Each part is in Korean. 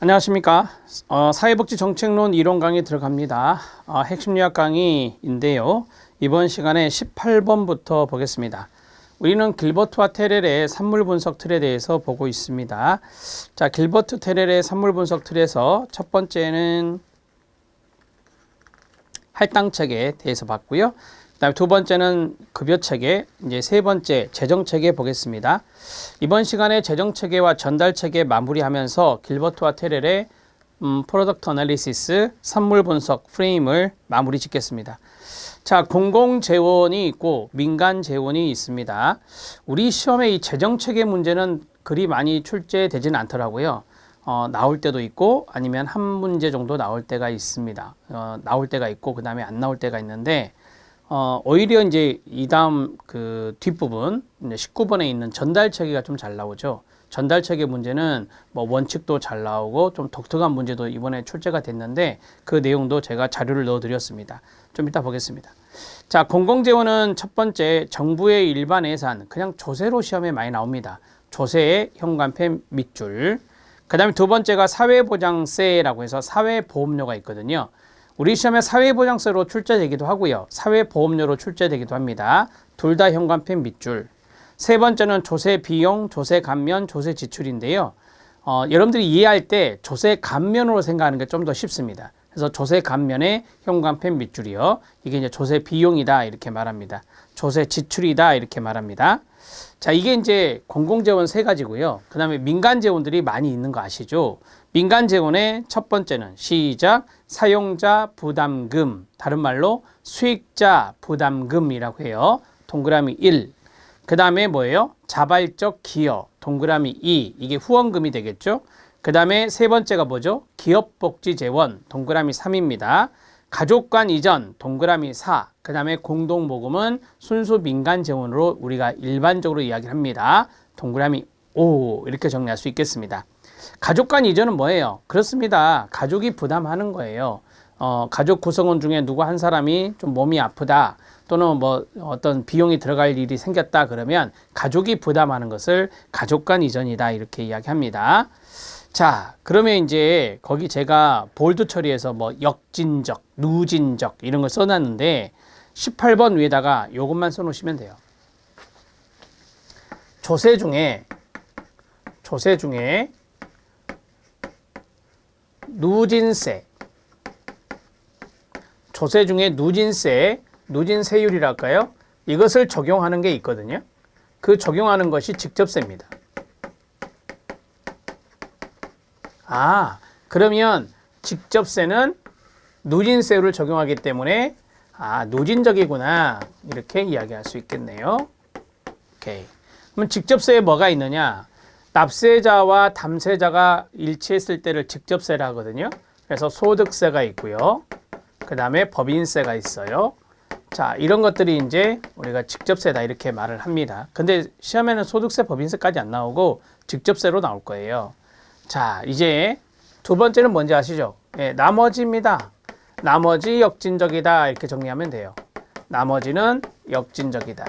안녕하십니까. 사회복지정책론 이론 강의 들어갑니다. 핵심 요약 강의인데요. 이번 시간에 18번부터 보겠습니다. 우리는 길버트와 테렐의 산물 분석 틀에 대해서 보고 있습니다. 자, 길버트 테렐의 산물 분석 틀에서 첫 번째는 할당체계에 대해서 봤고요. 그다음에 두 번째는 급여체계, 이제 세 번째 재정체계 보겠습니다. 이번 시간에 재정체계와 전달체계 마무리하면서 길버트와 테렐의 프로덕트 어널리시스 산물 분석 프레임을 마무리 짓겠습니다. 자, 공공재원이 있고 민간재원이 있습니다. 우리 시험에 이 재정체계 문제는 그리 많이 출제되지는 않더라고요. 나올 때도 있고 아니면 한 문제 정도 나올 때가 있습니다. 나올 때가 있고 그 다음에 안 나올 때가 있는데 오히려 이제 이 다음 그 뒷부분 19번에 있는 전달체계가 좀 잘 나오죠. 전달체계 문제는 뭐 원칙도 잘 나오고 좀 독특한 문제도 이번에 출제가 됐는데 그 내용도 제가 자료를 넣어 드렸습니다. 좀 이따 보겠습니다. 자, 공공재원은 첫 번째 정부의 일반 예산, 그냥 조세로 시험에 많이 나옵니다. 조세의 현관펜 밑줄. 그 다음에 두 번째가 사회보장세라고 해서 사회보험료가 있거든요. 우리 시험에 사회보장세로 출제되기도 하고요. 사회보험료로 출제되기도 합니다. 둘 다 현관펜 밑줄. 세 번째는 조세 비용, 조세 감면, 조세 지출인데요. 여러분들이 이해할 때 조세 감면으로 생각하는 게 좀 더 쉽습니다. 그래서 조세 감면의 현관펜 밑줄이요. 이게 이제 조세 비용이다 이렇게 말합니다. 조세 지출이다 이렇게 말합니다. 자, 이게 이제 공공재원 세 가지고요. 그 다음에 민간재원들이 많이 있는 거 아시죠? 민간재원의 첫 번째는 시작, 사용자 부담금, 다른 말로 수익자 부담금이라고 해요. 동그라미 1. 그 다음에 뭐예요? 자발적 기여, 동그라미 2. 이게 후원금이 되겠죠? 그 다음에 세 번째가 뭐죠? 기업복지재원, 동그라미 3입니다. 가족간 이전, 동그라미 4. 그 다음에 공동모금은 순수 민간재원으로 우리가 일반적으로 이야기를 합니다. 동그라미 5. 이렇게 정리할 수 있겠습니다. 가족간 이전은 뭐예요? 그렇습니다. 가족이 부담하는 거예요. 가족 구성원 중에 누구 한 사람이 좀 몸이 아프다 또는 뭐 어떤 비용이 들어갈 일이 생겼다 그러면 가족이 부담하는 것을 가족간 이전이다 이렇게 이야기합니다. 자, 그러면 이제 거기 제가 볼드 처리해서 뭐 역진적, 누진적 이런 걸 써놨는데 18번 위에다가 이것만 써놓으시면 돼요. 조세 중에 누진세, 조세 중에 누진세율이랄까요? 이것을 적용하는 게 있거든요. 그 적용하는 것이 직접세입니다. 그러면 직접세는 누진세율을 적용하기 때문에 누진적이구나 이렇게 이야기할 수 있겠네요. 오케이. 그럼 직접세에 뭐가 있느냐? 납세자와 담세자가 일치했을 때를 직접세라 하거든요. 그래서 소득세가 있고요. 그 다음에 법인세가 있어요. 자, 이런 것들이 이제 우리가 직접세다 이렇게 말을 합니다. 근데 시험에는 소득세, 법인세까지 안 나오고 직접세로 나올 거예요. 자, 이제 두 번째는 뭔지 아시죠? 예, 나머지입니다. 나머지 역진적이다 이렇게 정리하면 돼요. 나머지는 역진적이다.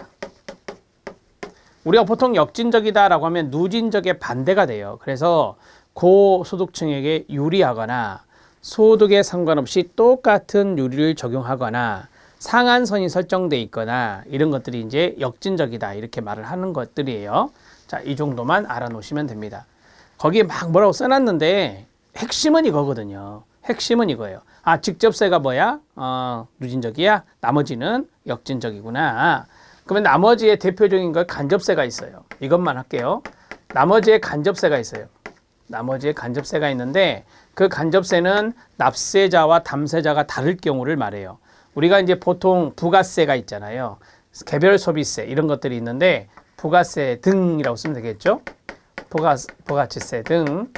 우리가 보통 역진적이다라고 하면 누진적의 반대가 돼요. 그래서 고소득층에게 유리하거나 소득에 상관없이 똑같은 유리를 적용하거나 상한선이 설정돼 있거나 이런 것들이 이제 역진적이다 이렇게 말을 하는 것들이에요. 자, 이 정도만 알아놓으시면 됩니다. 거기에 막 뭐라고 써놨는데 핵심은 이거거든요. 핵심은 이거예요. 직접세가 뭐야? 누진적이야? 나머지는 역진적이구나. 그러면 나머지의 대표적인 걸 간접세가 있어요. 이것만 할게요. 나머지에 간접세가 있어요. 나머지에 간접세가 있는데 그 간접세는 납세자와 담세자가 다를 경우를 말해요. 우리가 이제 보통 부가세가 있잖아요. 개별 소비세 이런 것들이 있는데 부가세 등이라고 쓰면 되겠죠. 부가치세 등.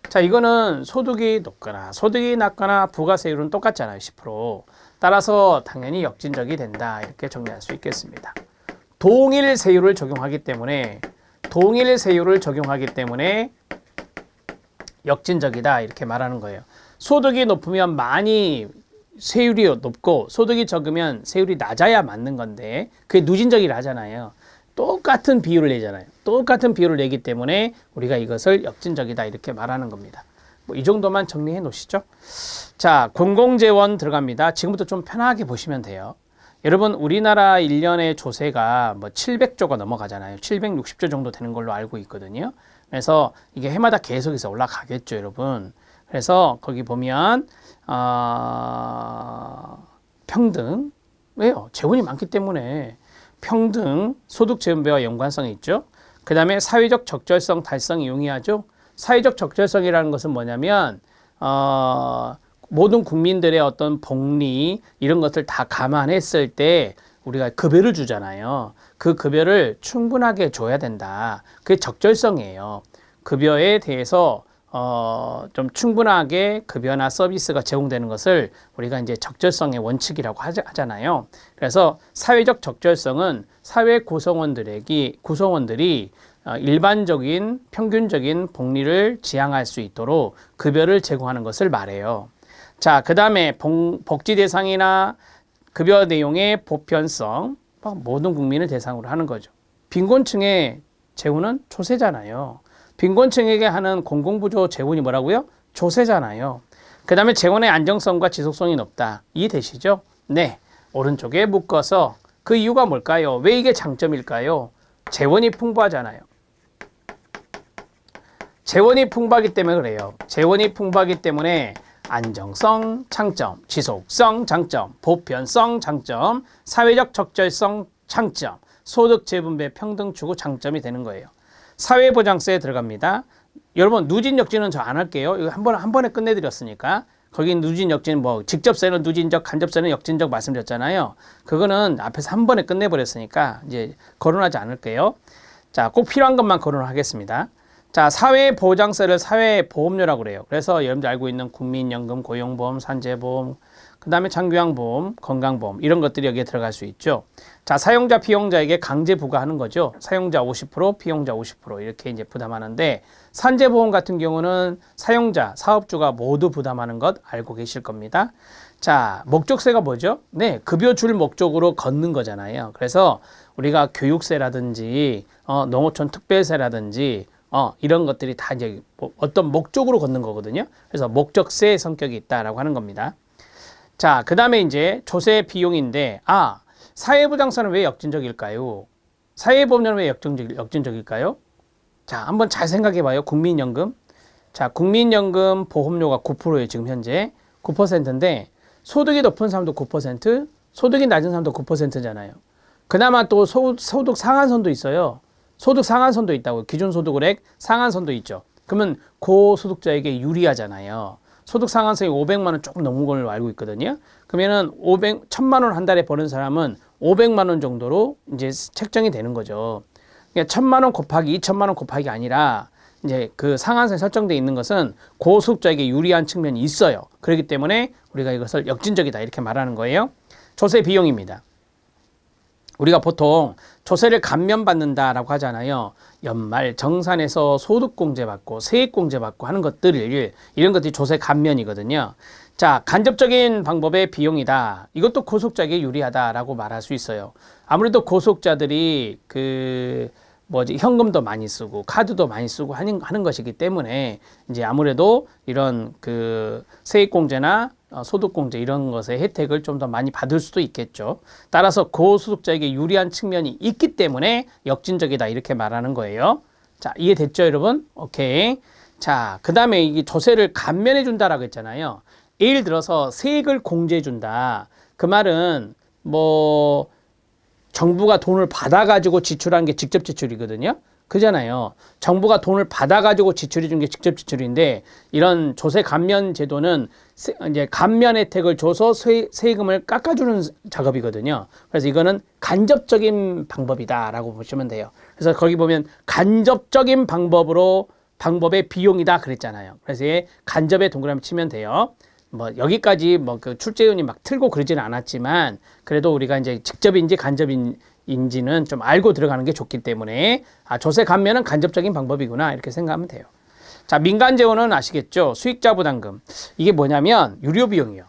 자, 이거는 소득이 높거나 소득이 낮거나 부가세율은 똑같잖아요. 10%. 따라서 당연히 역진적이 된다. 이렇게 정리할 수 있겠습니다. 동일 세율을 적용하기 때문에 역진적이다 이렇게 말하는 거예요. 소득이 높으면 많이 세율이 높고 소득이 적으면 세율이 낮아야 맞는 건데 그게 누진적이라 하잖아요. 똑같은 비율을 내잖아요. 똑같은 비율을 내기 때문에 우리가 이것을 역진적이다 이렇게 말하는 겁니다. 뭐 이 정도만 정리해 놓으시죠. 자, 공공재원 들어갑니다. 지금부터 좀 편하게 보시면 돼요. 여러분, 우리나라 1년의 조세가 뭐 700조가 넘어가잖아요. 760조 정도 되는 걸로 알고 있거든요. 그래서 이게 해마다 계속해서 올라가겠죠, 여러분. 그래서 거기 보면 평등, 왜요? 재원이 많기 때문에 평등, 소득재분배와 연관성이 있죠. 그 다음에 사회적 적절성 달성이 용이하죠. 사회적 적절성이라는 것은 뭐냐면 모든 국민들의 어떤 복리 이런 것들 다 감안했을 때 우리가 급여를 주잖아요. 그 급여를 충분하게 줘야 된다. 그게 적절성이에요. 급여에 대해서 좀 충분하게 급여나 서비스가 제공되는 것을 우리가 이제 적절성의 원칙이라고 하잖아요. 그래서 사회적 적절성은 사회 구성원들이 일반적인 평균적인 복리를 지향할 수 있도록 급여를 제공하는 것을 말해요. 자, 그 다음에 복지 대상이나 급여 내용의 보편성, 모든 국민을 대상으로 하는 거죠. 빈곤층의 재원은 조세잖아요. 빈곤층에게 하는 공공부조 재원이 뭐라고요? 조세잖아요. 그 다음에 재원의 안정성과 지속성이 높다. 이해되시죠? 네. 오른쪽에 묶어서 그 이유가 뭘까요? 왜 이게 장점일까요? 재원이 풍부하잖아요. 재원이 풍부하기 때문에 그래요. 재원이 풍부하기 때문에 안정성 장점, 지속성 장점, 보편성 장점, 사회적 적절성 장점, 소득 재분배 평등 추구 장점이 되는 거예요. 사회보장세에 들어갑니다. 여러분, 누진 역진은 저 안 할게요. 이거 한 번에 끝내드렸으니까. 거기 누진 역진 뭐 직접세는 누진적, 간접세는 역진적 말씀드렸잖아요. 그거는 앞에서 한 번에 끝내버렸으니까 이제 거론하지 않을게요. 자, 꼭 필요한 것만 거론하겠습니다. 자, 사회보장세를 사회보험료라고 그래요. 그래서 여러분들 알고 있는 국민연금, 고용보험, 산재보험, 그 다음에 장기요양보험, 건강보험 이런 것들이 여기에 들어갈 수 있죠. 자, 사용자, 피용자에게 강제 부과하는 거죠. 사용자 50%, 피용자 50% 이렇게 이제 부담하는데 산재보험 같은 경우는 사용자, 사업주가 모두 부담하는 것 알고 계실 겁니다. 자, 목적세가 뭐죠? 네, 급여 줄 목적으로 걷는 거잖아요. 그래서 우리가 교육세라든지 농어촌 특별세라든지 이런 것들이 다 이제 어떤 목적으로 걷는 거거든요. 그래서 목적세의 성격이 있다라고 하는 겁니다. 자, 그 다음에 이제 조세 비용인데, 사회보장세는 왜 역진적일까요? 사회보험료는 왜 역진적일까요? 자, 한번 잘 생각해 봐요. 국민연금. 자, 국민연금 보험료가 9%예요. 지금 현재 9%인데, 소득이 높은 사람도 9%, 소득이 낮은 사람도 9%잖아요. 그나마 또 소득 상한선도 있어요. 소득 상한선도 있다고. 기준소득액 상한선도 있죠. 그러면 고소득자에게 유리하잖아요. 소득 상한선이 500만 원 조금 넘은 걸로 알고 있거든요. 그러면은 1000만 원 한 달에 버는 사람은 500만 원 정도로 이제 책정이 되는 거죠. 그러니까 1000만 원 곱하기 2000만 원 곱하기 아니라 이제 그 상한선이 설정되어 있는 것은 고소득자에게 유리한 측면이 있어요. 그렇기 때문에 우리가 이것을 역진적이다 이렇게 말하는 거예요. 조세 비용입니다. 우리가 보통 조세를 감면받는다라고 하잖아요. 연말 정산에서 소득공제 받고 세액공제 받고 하는 것들을 이런 것들이 조세 감면이거든요. 자, 간접적인 방법의 비용이다. 이것도 고소득자에게 유리하다라고 말할 수 있어요. 아무래도 고소득자들이 현금도 많이 쓰고 카드도 많이 쓰고 하는 것이기 때문에 이제 아무래도 이런 그 세액공제나 소득공제 이런 것의 혜택을 좀 더 많이 받을 수도 있겠죠. 따라서 고소득자에게 유리한 측면이 있기 때문에 역진적이다 이렇게 말하는 거예요. 자, 이해됐죠, 여러분? 오케이. 자, 그 다음에 이 조세를 감면해 준다라고 했잖아요. 예를 들어서 세액을 공제해 준다. 그 말은 정부가 돈을 받아가지고 지출한 게 직접 지출이거든요. 그잖아요. 정부가 돈을 받아가지고 지출해 준 게 직접 지출인데 이런 조세 감면 제도는 이제 감면 혜택을 줘서 세금을 깎아주는 작업이거든요. 그래서 이거는 간접적인 방법이다라고 보시면 돼요. 그래서 거기 보면 간접적인 방법의 비용이다 그랬잖아요. 그래서 간접에 동그라미 치면 돼요. 여기까지 그 출제위원이 막 틀고 그러지는 않았지만 그래도 우리가 이제 직접인지 간접인지는 좀 알고 들어가는 게 좋기 때문에 조세 감면은 간접적인 방법이구나 이렇게 생각하면 돼요. 자, 민간 재원은 아시겠죠? 수익자 부담금. 이게 뭐냐면 유료 비용이요.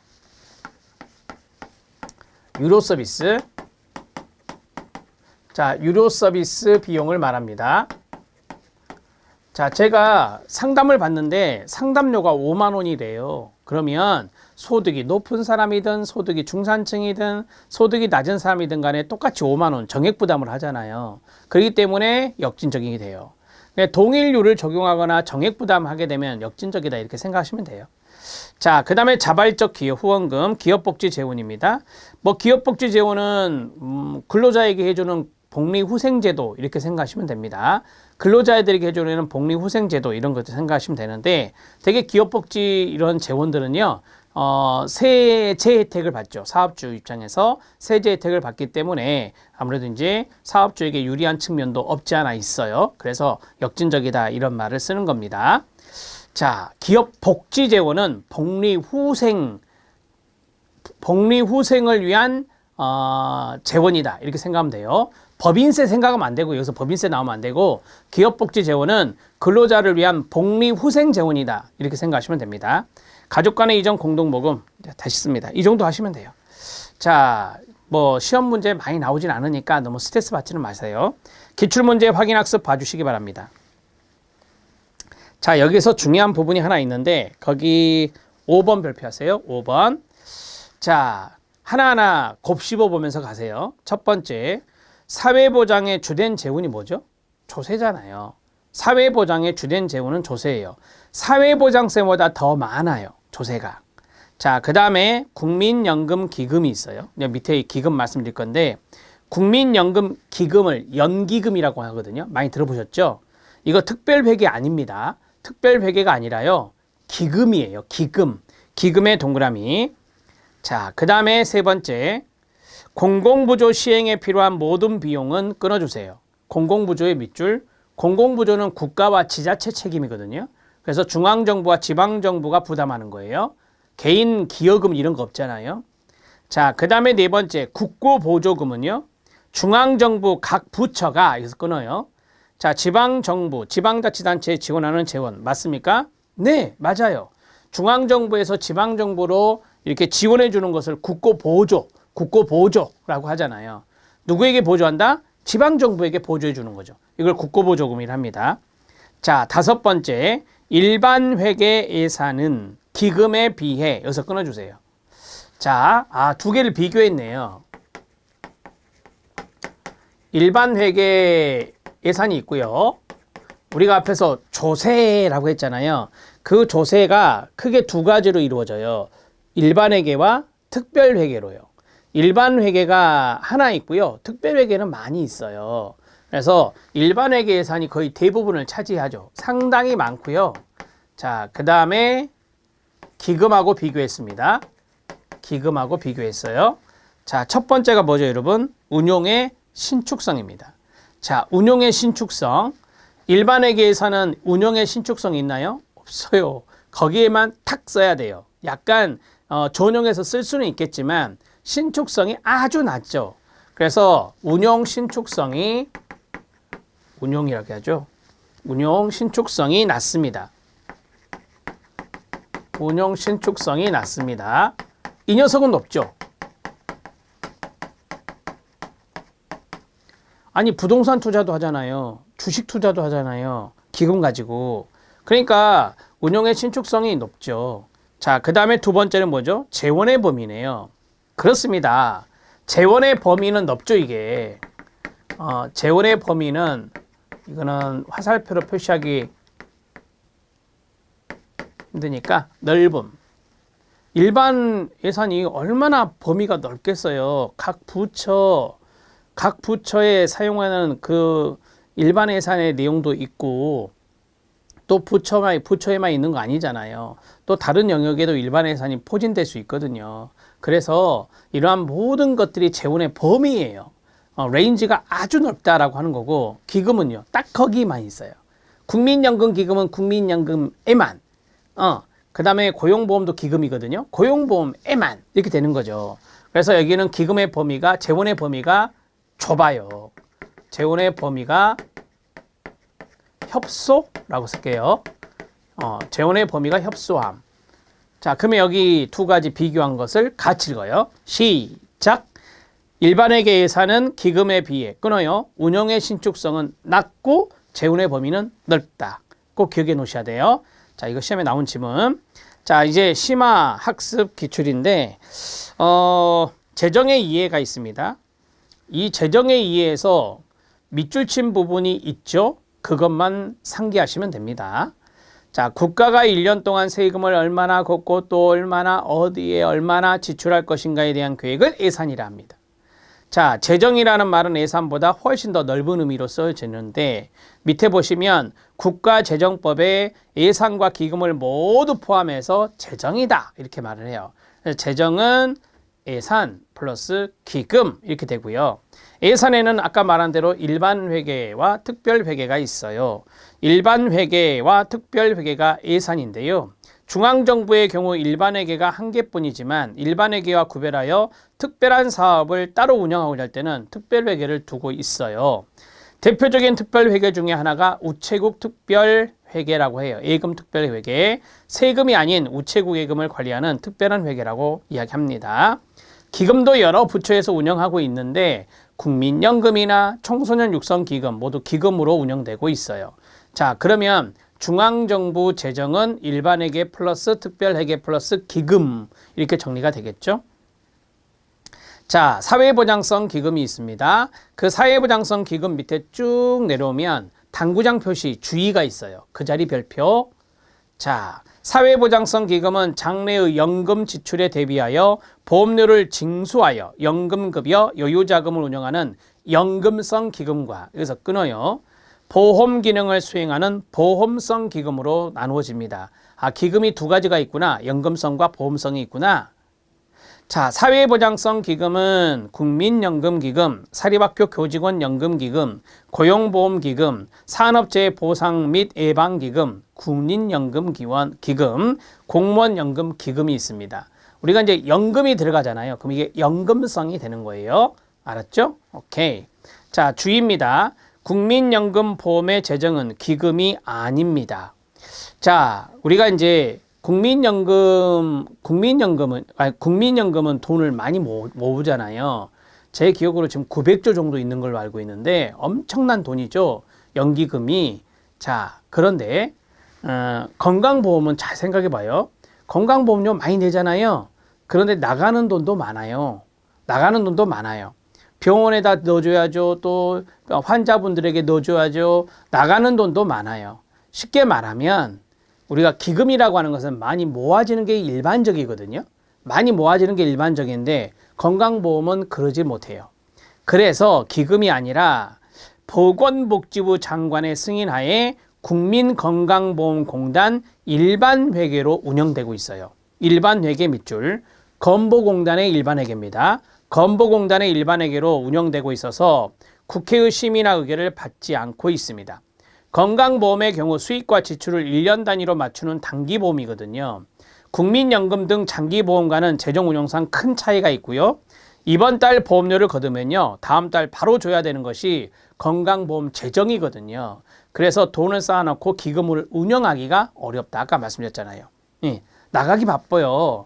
유료 서비스. 자, 유료 서비스 비용을 말합니다. 자, 제가 상담을 받는데 상담료가 5만 원이래요. 그러면 소득이 높은 사람이든 소득이 중산층이든 소득이 낮은 사람이든 간에 똑같이 5만 원 정액 부담을 하잖아요. 그렇기 때문에 역진적이 돼요. 동일률을 적용하거나 정액 부담하게 되면 역진적이다 이렇게 생각하시면 돼요. 자, 그 다음에 자발적 기업 후원금, 기업복지재원입니다. 뭐 기업복지재원은 근로자에게 해주는 복리후생제도 이렇게 생각하시면 됩니다. 근로자들에게 해주는 복리후생제도 이런 것도 생각하시면 되는데 되게 기업복지 이런 재원들은요 세제 혜택을 받죠. 사업주 입장에서 세제 혜택을 받기 때문에 아무래도 이제 사업주에게 유리한 측면도 없지 않아 있어요. 그래서 역진적이다 이런 말을 쓰는 겁니다. 자, 기업복지재원은 복리후생을 위한 재원이다 이렇게 생각하면 돼요. 법인세 생각하면 안 되고 여기서 법인세 나오면 안 되고 기업복지재원은 근로자를 위한 복리후생재원이다 이렇게 생각하시면 됩니다. 가족 간의 이전 공동모금 다시 씁니다. 이 정도 하시면 돼요. 자, 뭐 시험 문제 많이 나오진 않으니까 너무 스트레스 받지는 마세요. 기출문제 확인학습 봐주시기 바랍니다. 자, 여기서 중요한 부분이 하나 있는데 거기 5번 별표하세요. 5번. 자, 하나하나 곱씹어 보면서 가세요. 첫 번째, 사회보장의 주된 재원이 뭐죠? 조세잖아요. 사회보장의 주된 재원은 조세예요. 사회보장세보다 더 많아요. 조세가. 자, 그 다음에 국민연금기금이 있어요. 밑에 기금 말씀드릴 건데 국민연금 기금을 연기금이라고 하거든요. 많이 들어보셨죠? 이거 특별회계 아닙니다. 특별회계가 아니라요. 기금이에요. 기금. 기금의 동그라미. 자, 그 다음에 세 번째. 공공부조 시행에 필요한 모든 비용은 끊어주세요. 공공부조의 밑줄. 공공부조는 국가와 지자체 책임이거든요. 그래서 중앙정부와 지방정부가 부담하는 거예요. 개인 기여금 이런 거 없잖아요. 자, 그 다음에 네 번째. 국고보조금은요. 중앙정부 각 부처가 여기서 끊어요. 자, 지방정부, 지방자치단체에 지원하는 재원 맞습니까? 네, 맞아요. 중앙정부에서 지방정부로 이렇게 지원해 주는 것을 국고보조라고 하잖아요. 누구에게 보조한다? 지방정부에게 보조해 주는 거죠. 이걸 국고보조금이라 합니다. 자, 다섯 번째, 일반회계 예산은 기금에 비해 여기서 끊어주세요. 자, 두 개를 비교했네요. 일반회계 예산이 있고요. 우리가 앞에서 조세라고 했잖아요. 그 조세가 크게 두 가지로 이루어져요. 일반회계와 특별회계로요. 일반회계가 하나 있고요. 특별회계는 많이 있어요. 그래서 일반회계 예산이 거의 대부분을 차지하죠. 상당히 많고요. 자, 그 다음에 기금하고 비교했습니다. 기금하고 비교했어요. 자, 첫 번째가 뭐죠, 여러분? 운용의 신축성입니다. 자, 운용의 신축성. 일반회계 예산은 운용의 신축성이 있나요? 없어요. 거기에만 탁 써야 돼요. 약간 전용해서 쓸 수는 있겠지만 신축성이 아주 낮죠. 그래서 운용 신축성이 운용이라고 하죠. 운용 신축성이 낮습니다. 운용 신축성이 낮습니다. 이 녀석은 높죠. 아니 부동산 투자도 하잖아요. 주식 투자도 하잖아요. 기금 가지고. 그러니까 운용의 신축성이 높죠. 자, 그 다음에 두 번째는 뭐죠? 재원의 범위네요. 그렇습니다. 재원의 범위는 넓죠, 이게. 재원의 범위는 이거는 화살표로 표시하기 힘드니까 넓음. 일반 예산이 얼마나 범위가 넓겠어요. 각 부처에 사용하는 그 일반 예산의 내용도 있고 또 부처에만 있는 거 아니잖아요. 또 다른 영역에도 일반 예산이 포진될 수 있거든요. 그래서 이러한 모든 것들이 재원의 범위예요. 레인지가 아주 넓다라고 하는 거고 기금은요. 딱 거기만 있어요. 국민연금 기금은 국민연금에만 그 다음에 고용보험도 기금이거든요. 고용보험에만 이렇게 되는 거죠. 그래서 여기는 기금의 범위가 재원의 범위가 좁아요. 재원의 범위가 협소라고 쓸게요. 재원의 범위가 협소함. 자, 그러면 여기 두 가지 비교한 것을 같이 읽어요. 시작. 일반회계 예산은 기금에 비해 끊어요. 운용의 신축성은 낮고 재원의 범위는 넓다. 꼭 기억해 놓으셔야 돼요. 자, 이거 시험에 나온 지문. 자, 이제 심화 학습 기출인데 재정의 이해가 있습니다. 이 재정의 이해에서 밑줄 친 부분이 있죠. 그것만 상기하시면 됩니다. 자, 국가가 1년 동안 세금을 얼마나 걷고 또 얼마나 어디에 얼마나 지출할 것인가에 대한 계획을 예산이라 합니다. 자, 재정이라는 말은 예산보다 훨씬 더 넓은 의미로 쓰여지는데 밑에 보시면 국가재정법에 예산과 기금을 모두 포함해서 재정이다 이렇게 말을 해요. 재정은 예산 플러스 기금 이렇게 되고요. 예산에는 아까 말한 대로 일반회계와 특별회계가 있어요. 일반회계와 특별회계가 예산인데요. 중앙정부의 경우 일반회계가 한 개뿐이지만 일반회계와 구별하여 특별한 사업을 따로 운영하고자 할 때는 특별회계를 두고 있어요. 대표적인 특별회계 중에 하나가 우체국 특별회계라고 해요. 예금 특별회계, 세금이 아닌 우체국 예금을 관리하는 특별한 회계라고 이야기합니다. 기금도 여러 부처에서 운영하고 있는데 국민연금이나 청소년 육성기금 모두 기금으로 운영되고 있어요. 자, 그러면 중앙정부 재정은 일반회계 플러스 특별회계 플러스 기금 이렇게 정리가 되겠죠. 자, 사회보장성 기금이 있습니다. 그 사회보장성 기금 밑에 쭉 내려오면 당구장 표시 주의가 있어요. 그 자리 별표. 자, 사회보장성 기금은 장래의 연금 지출에 대비하여 보험료를 징수하여 연금급여 여유자금을 운영하는 연금성 기금과 여기서 끊어요. 보험 기능을 수행하는 보험성 기금으로 나누어집니다. 아, 기금이 두 가지가 있구나. 연금성과 보험성이 있구나. 자, 사회보장성 기금은 국민연금기금, 사립학교 교직원 연금기금, 고용보험기금, 산업재해 보상 및 예방기금, 국민연금기금, 공무원연금기금이 있습니다. 우리가 이제 연금이 들어가잖아요. 그럼 이게 연금성이 되는 거예요. 알았죠? 오케이. 자, 주의입니다. 국민연금보험의 재정은 기금이 아닙니다. 자, 우리가 이제 국민연금은 돈을 많이 모으잖아요. 제 기억으로 지금 900조 정도 있는 걸로 알고 있는데 엄청난 돈이죠. 연기금이. 자, 그런데 건강보험은 잘 생각해 봐요. 건강보험료 많이 내잖아요. 그런데 나가는 돈도 많아요. 병원에다 넣어줘야죠. 또 환자분들에게 넣어줘야죠. 나가는 돈도 많아요. 쉽게 말하면 우리가 기금이라고 하는 것은 많이 모아지는 게 일반적이거든요. 많이 모아지는 게 일반적인데 건강보험은 그러지 못해요. 그래서 기금이 아니라 보건복지부 장관의 승인하에 국민건강보험공단 일반회계로 운영되고 있어요. 일반회계 밑줄, 건보공단의 일반회계입니다. 건보공단의 일반회계로 운영되고 있어서 국회의 심의나 의결을 받지 않고 있습니다. 건강보험의 경우 수익과 지출을 1년 단위로 맞추는 단기보험이거든요. 국민연금 등 장기보험과는 재정 운영상 큰 차이가 있고요. 이번 달 보험료를 거두면요, 다음 달 바로 줘야 되는 것이 건강보험 재정이거든요. 그래서 돈을 쌓아놓고 기금을 운영하기가 어렵다. 아까 말씀드렸잖아요. 예, 나가기 바빠요.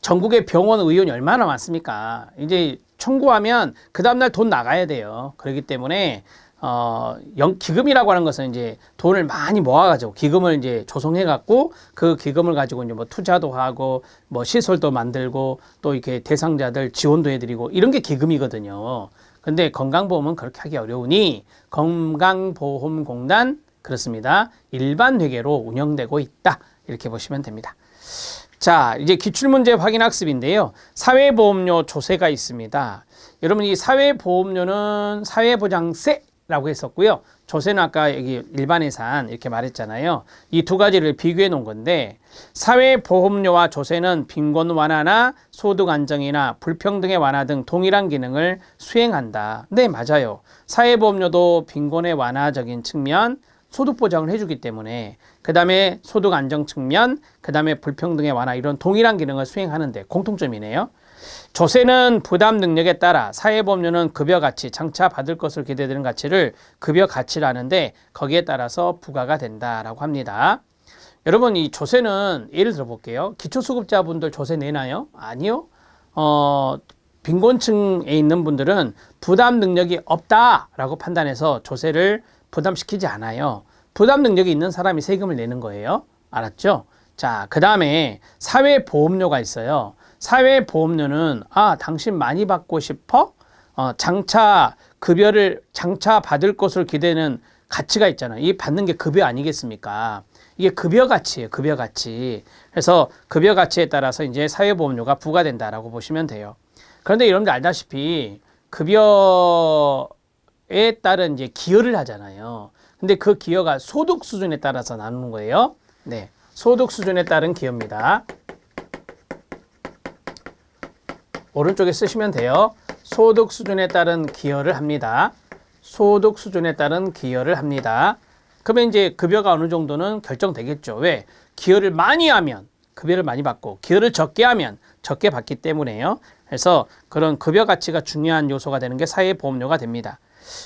전국에 병원 의원이 얼마나 많습니까? 이제 청구하면 그 다음날 돈 나가야 돼요. 그렇기 때문에 기금이라고 하는 것은 이제 돈을 많이 모아가지고 기금을 이제 조성해갖고 그 기금을 가지고 이제 뭐 투자도 하고 뭐 시설도 만들고 또 이렇게 대상자들 지원도 해드리고 이런 게 기금이거든요. 근데 건강보험은 그렇게 하기 어려우니 건강보험공단 그렇습니다. 일반회계로 운영되고 있다. 이렇게 보시면 됩니다. 자, 이제 기출문제 확인학습인데요. 사회보험료 조세가 있습니다. 여러분 이 사회보험료는 사회보장세라고 했었고요. 조세는 아까 여기 일반예산 이렇게 말했잖아요. 이 두 가지를 비교해 놓은 건데 사회보험료와 조세는 빈곤 완화나 소득 안정이나 불평등의 완화 등 동일한 기능을 수행한다. 네, 맞아요. 사회보험료도 빈곤의 완화적인 측면, 소득 보장을 해주기 때문에 그 다음에 소득 안정 측면, 그 다음에 불평등의 완화 이런 동일한 기능을 수행하는데 공통점이네요. 조세는 부담 능력에 따라 사회보험료는 급여 가치, 장차 받을 것으로 기대되는 가치를 급여 가치라는데 거기에 따라서 부과가 된다라고 합니다. 여러분 이 조세는 예를 들어 볼게요. 기초수급자분들 조세 내나요? 아니요. 빈곤층에 있는 분들은 부담 능력이 없다라고 판단해서 조세를 부담시키지 않아요. 부담 능력이 있는 사람이 세금을 내는 거예요. 알았죠? 자, 그 다음에 사회보험료가 있어요. 사회보험료는 당신 많이 받고 싶어? 장차 장차 받을 것으로 기대는 가치가 있잖아요. 이 받는 게 급여 아니겠습니까? 이게 급여 가치예요. 급여 가치. 그래서 급여 가치에 따라서 이제 사회보험료가 부과된다라고 보시면 돼요. 그런데 여러분들 알다시피 급여에 따른 이제 기여를 하잖아요. 근데 그 기여가 소득 수준에 따라서 나누는 거예요. 네. 소득 수준에 따른 기여입니다. 오른쪽에 쓰시면 돼요. 소득 수준에 따른 기여를 합니다. 소득 수준에 따른 기여를 합니다. 그러면 이제 급여가 어느 정도는 결정되겠죠. 왜? 기여를 많이 하면 급여를 많이 받고 기여를 적게 하면 적게 받기 때문에요. 그래서 그런 급여 가치가 중요한 요소가 되는 게 사회보험료가 됩니다.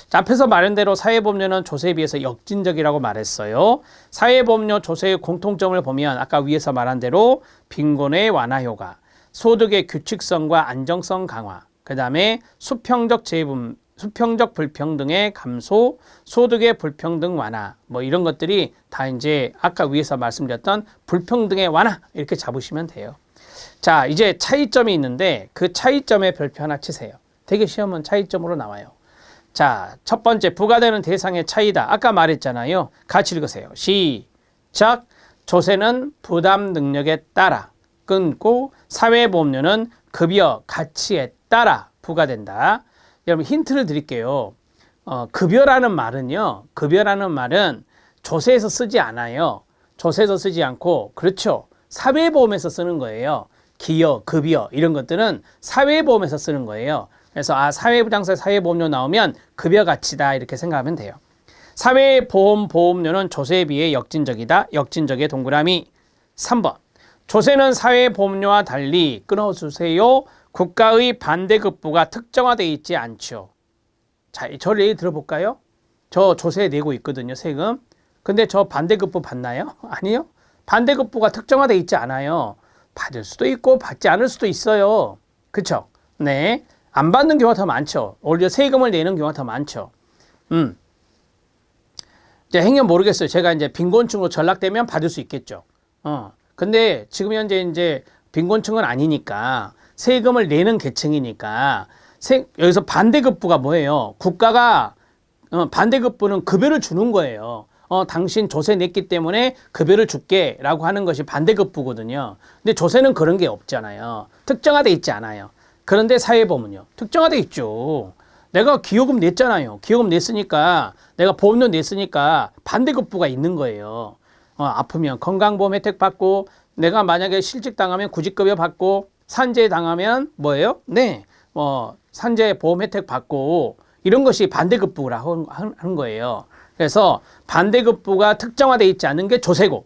자, 앞에서 말한 대로 사회보험료는 조세에 비해서 역진적이라고 말했어요. 사회보험료 조세의 공통점을 보면 아까 위에서 말한 대로 빈곤의 완화 효과, 소득의 규칙성과 안정성 강화, 그 다음에 수평적 불평등의 감소, 소득의 불평등 완화, 뭐 이런 것들이 다 이제 아까 위에서 말씀드렸던 불평등의 완화 이렇게 잡으시면 돼요. 자, 이제 차이점이 있는데 그 차이점에 별표 하나 치세요. 되게 시험은 차이점으로 나와요. 자, 첫 번째 부과되는 대상의 차이다. 아까 말했잖아요. 같이 읽으세요. 시작. 조세는 부담 능력에 따라 끊고 사회보험료는 급여 가치에 따라 부과된다. 여러분 힌트를 드릴게요. 급여라는 말은요. 급여라는 말은 조세에서 쓰지 않아요. 조세에서 쓰지 않고 그렇죠. 사회보험에서 쓰는 거예요. 기여, 급여 이런 것들은 사회보험에서 쓰는 거예요. 그래서 사회부장세 사회보험료 나오면 급여 가치다 이렇게 생각하면 돼요. 사회보험료는 조세에 비해 역진적이다. 역진적의 동그라미. 3번. 조세는 사회보험료와 달리 끊어주세요. 국가의 반대급부가 특정화되어 있지 않죠. 자, 저 예를 들어볼까요? 저 조세 내고 있거든요. 세금. 근데 저 반대급부 받나요? 아니요. 반대급부가 특정화되어 있지 않아요. 받을 수도 있고 받지 않을 수도 있어요. 그쵸? 네. 안 받는 경우가 더 많죠. 오히려 세금을 내는 경우가 더 많죠. 이제 행여 모르겠어요. 제가 이제 빈곤층으로 전락되면 받을 수 있겠죠. 근데 지금 현재 이제 빈곤층은 아니니까 세금을 내는 계층이니까 여기서 반대급부가 뭐예요? 국가가 반대급부는 급여를 주는 거예요. 당신 조세 냈기 때문에 급여를 줄게 라고 하는 것이 반대급부거든요. 근데 조세는 그런 게 없잖아요. 특정화돼 있지 않아요. 그런데 사회보험은요. 특정화돼 있죠. 내가 기여금 냈잖아요. 기여금 냈으니까 내가 보험료 냈으니까 반대급부가 있는 거예요. 아프면 건강보험 혜택 받고 내가 만약에 실직 당하면 구직급여 받고 산재 당하면 뭐예요? 네, 산재 보험 혜택 받고 이런 것이 반대급부라고 하는 거예요. 그래서 반대급부가 특정화되어 있지 않은 게 조세고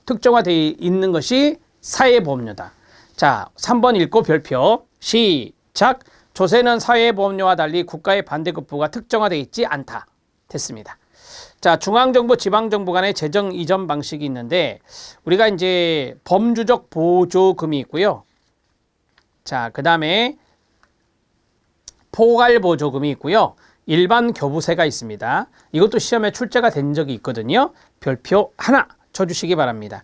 특정화되어 있는 것이 사회보험료다. 자, 3번 읽고 별표. 시작. 조세는 사회보험료와 달리 국가의 반대급부가 특정화되어 있지 않다. 됐습니다. 자, 중앙정부, 지방정부 간의 재정 이전 방식이 있는데 우리가 이제 범주적 보조금이 있고요. 자, 그 다음에 포괄보조금이 있고요. 일반 교부세가 있습니다. 이것도 시험에 출제가 된 적이 있거든요. 별표 하나 쳐주시기 바랍니다.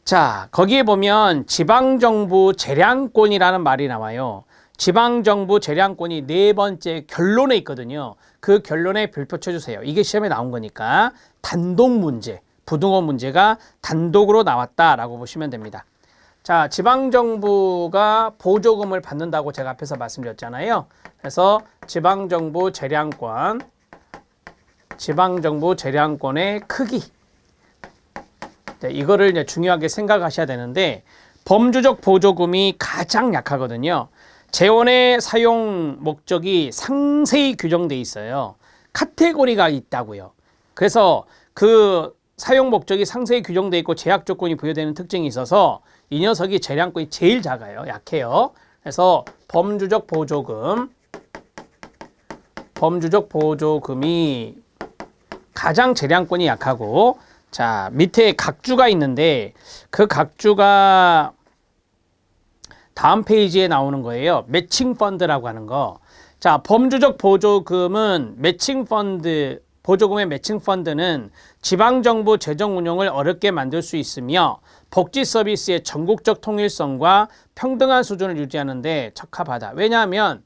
자, 거기에 보면 지방정부 재량권이라는 말이 나와요. 지방정부 재량권이 네 번째 결론에 있거든요. 그 결론에 별표 쳐주세요. 이게 시험에 나온 거니까 단독 문제, 부등호 문제가 단독으로 나왔다라고 보시면 됩니다. 자, 지방정부가 보조금을 받는다고 제가 앞에서 말씀드렸잖아요. 그래서 지방정부 재량권의 크기. 네, 이거를 이제 중요하게 생각하셔야 되는데 범주적 보조금이 가장 약하거든요. 재원의 사용 목적이 상세히 규정돼 있어요. 카테고리가 있다고요. 그래서 그 사용 목적이 상세히 규정돼 있고 제약 조건이 부여되는 특징이 있어서 이 녀석이 재량권이 제일 작아요. 약해요. 그래서 범주적 보조금이 가장 재량권이 약하고 자, 밑에 각주가 있는데 그 각주가 다음 페이지에 나오는 거예요. 매칭 펀드라고 하는 거. 자, 범주적 보조금은 매칭 펀드 보조금의 매칭 펀드는 지방정부 재정 운용을 어렵게 만들 수 있으며 복지 서비스의 전국적 통일성과 평등한 수준을 유지하는 데 적합하다. 왜냐하면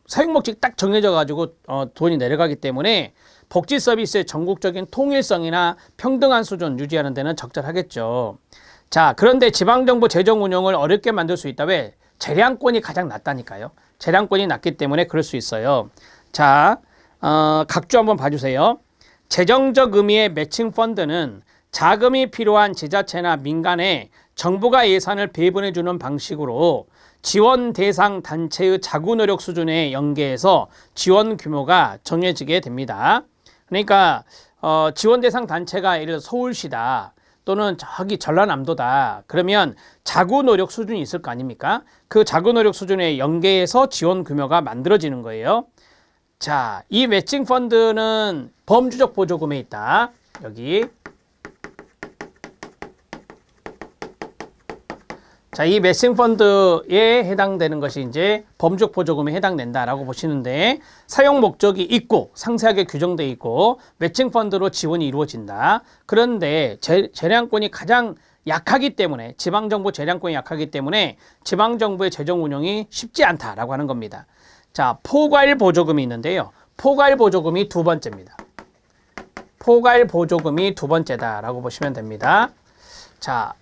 사용 목적이 딱 정해져 가지고 돈이 내려가기 때문에 복지 서비스의 전국적인 통일성이나 평등한 수준 유지하는 데는 적절하겠죠. 자, 그런데 지방정부 재정 운용을 어렵게 만들 수 있다. 왜? 재량권이 가장 낮다니까요. 재량권이 낮기 때문에 그럴 수 있어요. 자, 각주 한번 봐주세요. 재정적 의미의 매칭 펀드는 자금이 필요한 지자체나 민간에 정부가 예산을 배분해 주는 방식으로 지원 대상 단체의 자구 노력 수준에 연계해서 지원 규모가 정해지게 됩니다. 그러니까 지원 대상 단체가 예를 들어 서울시다 또는 저기 전라남도다. 그러면 자구 노력 수준이 있을 거 아닙니까? 그 자구 노력 수준에 연계해서 지원 규모가 만들어지는 거예요. 자, 이 매칭 펀드는 범주적 보조금에 있다. 여기. 자, 이 매칭 펀드에 해당되는 것이 이제 범주적 보조금에 해당된다라고 보시는데 사용 목적이 있고 상세하게 규정되어 있고 매칭 펀드로 지원이 이루어진다. 그런데 재량권이 가장 약하기 때문에 지방정부 재량권이 약하기 때문에 지방정부의 재정 운영이 쉽지 않다라고 하는 겁니다. 자, 포괄 보조금이 있는데요. 포괄 보조금이 두 번째입니다. 포괄 보조금이 두 번째다라고 보시면 됩니다. 자,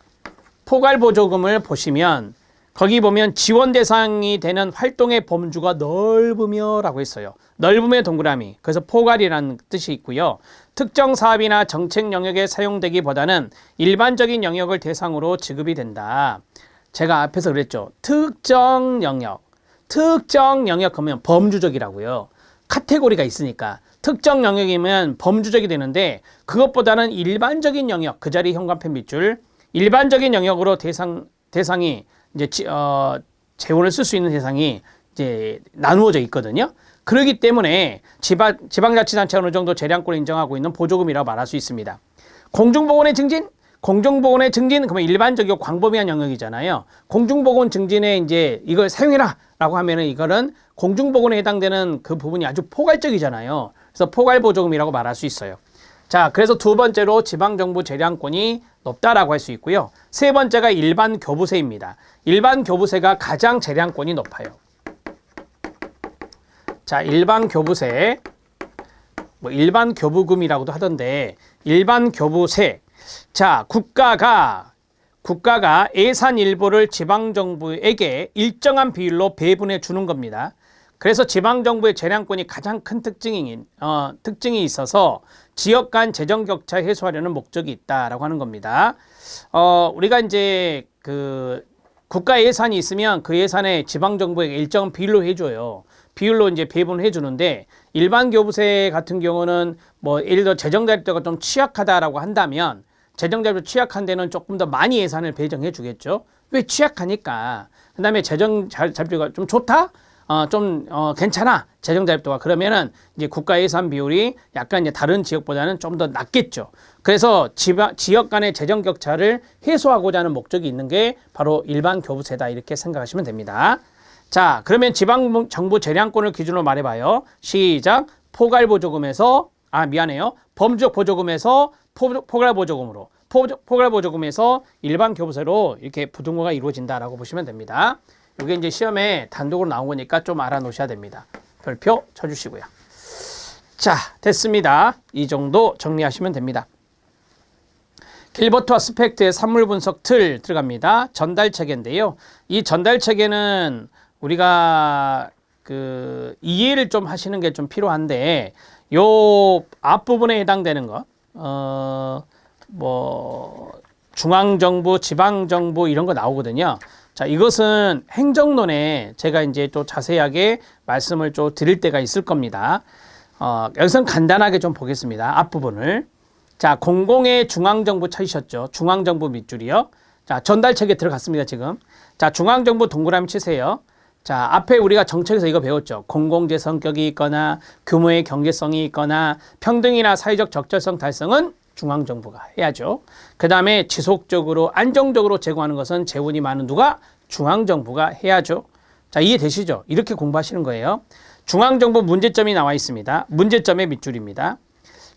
포괄 보조금을 보시면 거기 보면 지원 대상이 되는 활동의 범주가 넓으며 라고 했어요. 넓음의 동그라미. 그래서 포괄이라는 뜻이 있고요. 특정 사업이나 정책 영역에 사용되기보다는 일반적인 영역을 대상으로 지급이 된다. 제가 앞에서 그랬죠. 특정 영역 그러면 범주적이라고요. 카테고리가 있으니까 특정 영역이면 범주적이 되는데 그것보다는 일반적인 영역, 그 자리 현관펜 밑줄 일반적인 영역으로 대상이 이제 재원을 쓸 수 있는 대상이 이제 나누어져 있거든요. 그렇기 때문에 지방자치단체가 어느 정도 재량권을 인정하고 있는 보조금이라고 말할 수 있습니다. 공중보건의 증진? 공중보건의 증진 그러면 일반적이고 광범위한 영역이잖아요. 공중보건 증진에 이제 이걸 사용해라라고 하면은 이거는 공중보건에 해당되는 그 부분이 아주 포괄적이잖아요. 그래서 포괄보조금이라고 말할 수 있어요. 자, 그래서 두 번째로 지방정부 재량권이 높다라고 할 수 있고요. 세 번째가 일반 교부세입니다. 일반 교부세가 가장 재량권이 높아요. 자, 일반 교부세, 뭐 일반 교부금이라고도 하던데 일반 교부세. 자, 국가가 예산 일부를 지방정부에게 일정한 비율로 배분해 주는 겁니다. 그래서 지방정부의 재량권이 가장 큰 특징이 있어서 지역 간 재정 격차 해소하려는 목적이 있다라고 하는 겁니다. 우리가 이제 그 국가 예산이 있으면 그 예산에 지방정부에게 일정한 비율로 해줘요. 비율로 이제 배분해 주는데 일반 교부세 같은 경우는 뭐 예를 들어 재정 자립도가 좀 취약하다라고 한다면 재정 자립도 취약한 데는 조금 더 많이 예산을 배정해 주겠죠. 왜 취약하니까. 그다음에 재정 자립도가 좀 좋다? 괜찮아. 재정 자립도가. 그러면은 이제 국가 예산 비율이 약간 이제 다른 지역보다는 좀 더 낮겠죠. 그래서 지역 간의 재정 격차를 해소하고자 하는 목적이 있는 게 바로 일반 교부세다. 이렇게 생각하시면 됩니다. 자, 그러면 지방정부 재량권을 기준으로 말해봐요. 시작. 범주적 보조금에서 포괄보조금으로. 포괄보조금에서 일반 교부세로 이렇게 부등호가 이루어진다라고 보시면 됩니다. 이게 이제 시험에 단독으로 나온 거니까 좀 알아놓으셔야 됩니다. 별표 쳐주시고요. 자, 됐습니다. 이 정도 정리하시면 됩니다. 길버트와 스펙트의 산물 분석 틀 들어갑니다. 전달 체계인데요. 이 전달 체계는 우리가 그 이해를 좀 하시는 게 좀 필요한데 요 앞부분에 해당되는 거, 뭐 중앙정부, 지방정부 이런 거 나오거든요. 자, 이것은 행정론에 제가 이제 또 자세하게 말씀을 좀 드릴 때가 있을 겁니다. 여기서는 간단하게 좀 보겠습니다. 앞부분을. 자, 공공의 중앙정부 찾으셨죠? 중앙정부 밑줄이요. 자, 전달체계 들어갔습니다, 지금. 자, 중앙정부 동그라미 치세요. 자, 앞에 우리가 정책에서 이거 배웠죠. 공공재 성격이 있거나 규모의 경제성이 있거나 평등이나 사회적 적절성 달성은 중앙정부가 해야죠. 그 다음에 지속적으로 안정적으로 제공하는 것은 재원이 많은 누가? 중앙정부가 해야죠. 자, 이해되시죠? 이렇게 공부하시는 거예요. 중앙정부 문제점이 나와 있습니다. 문제점의 밑줄입니다.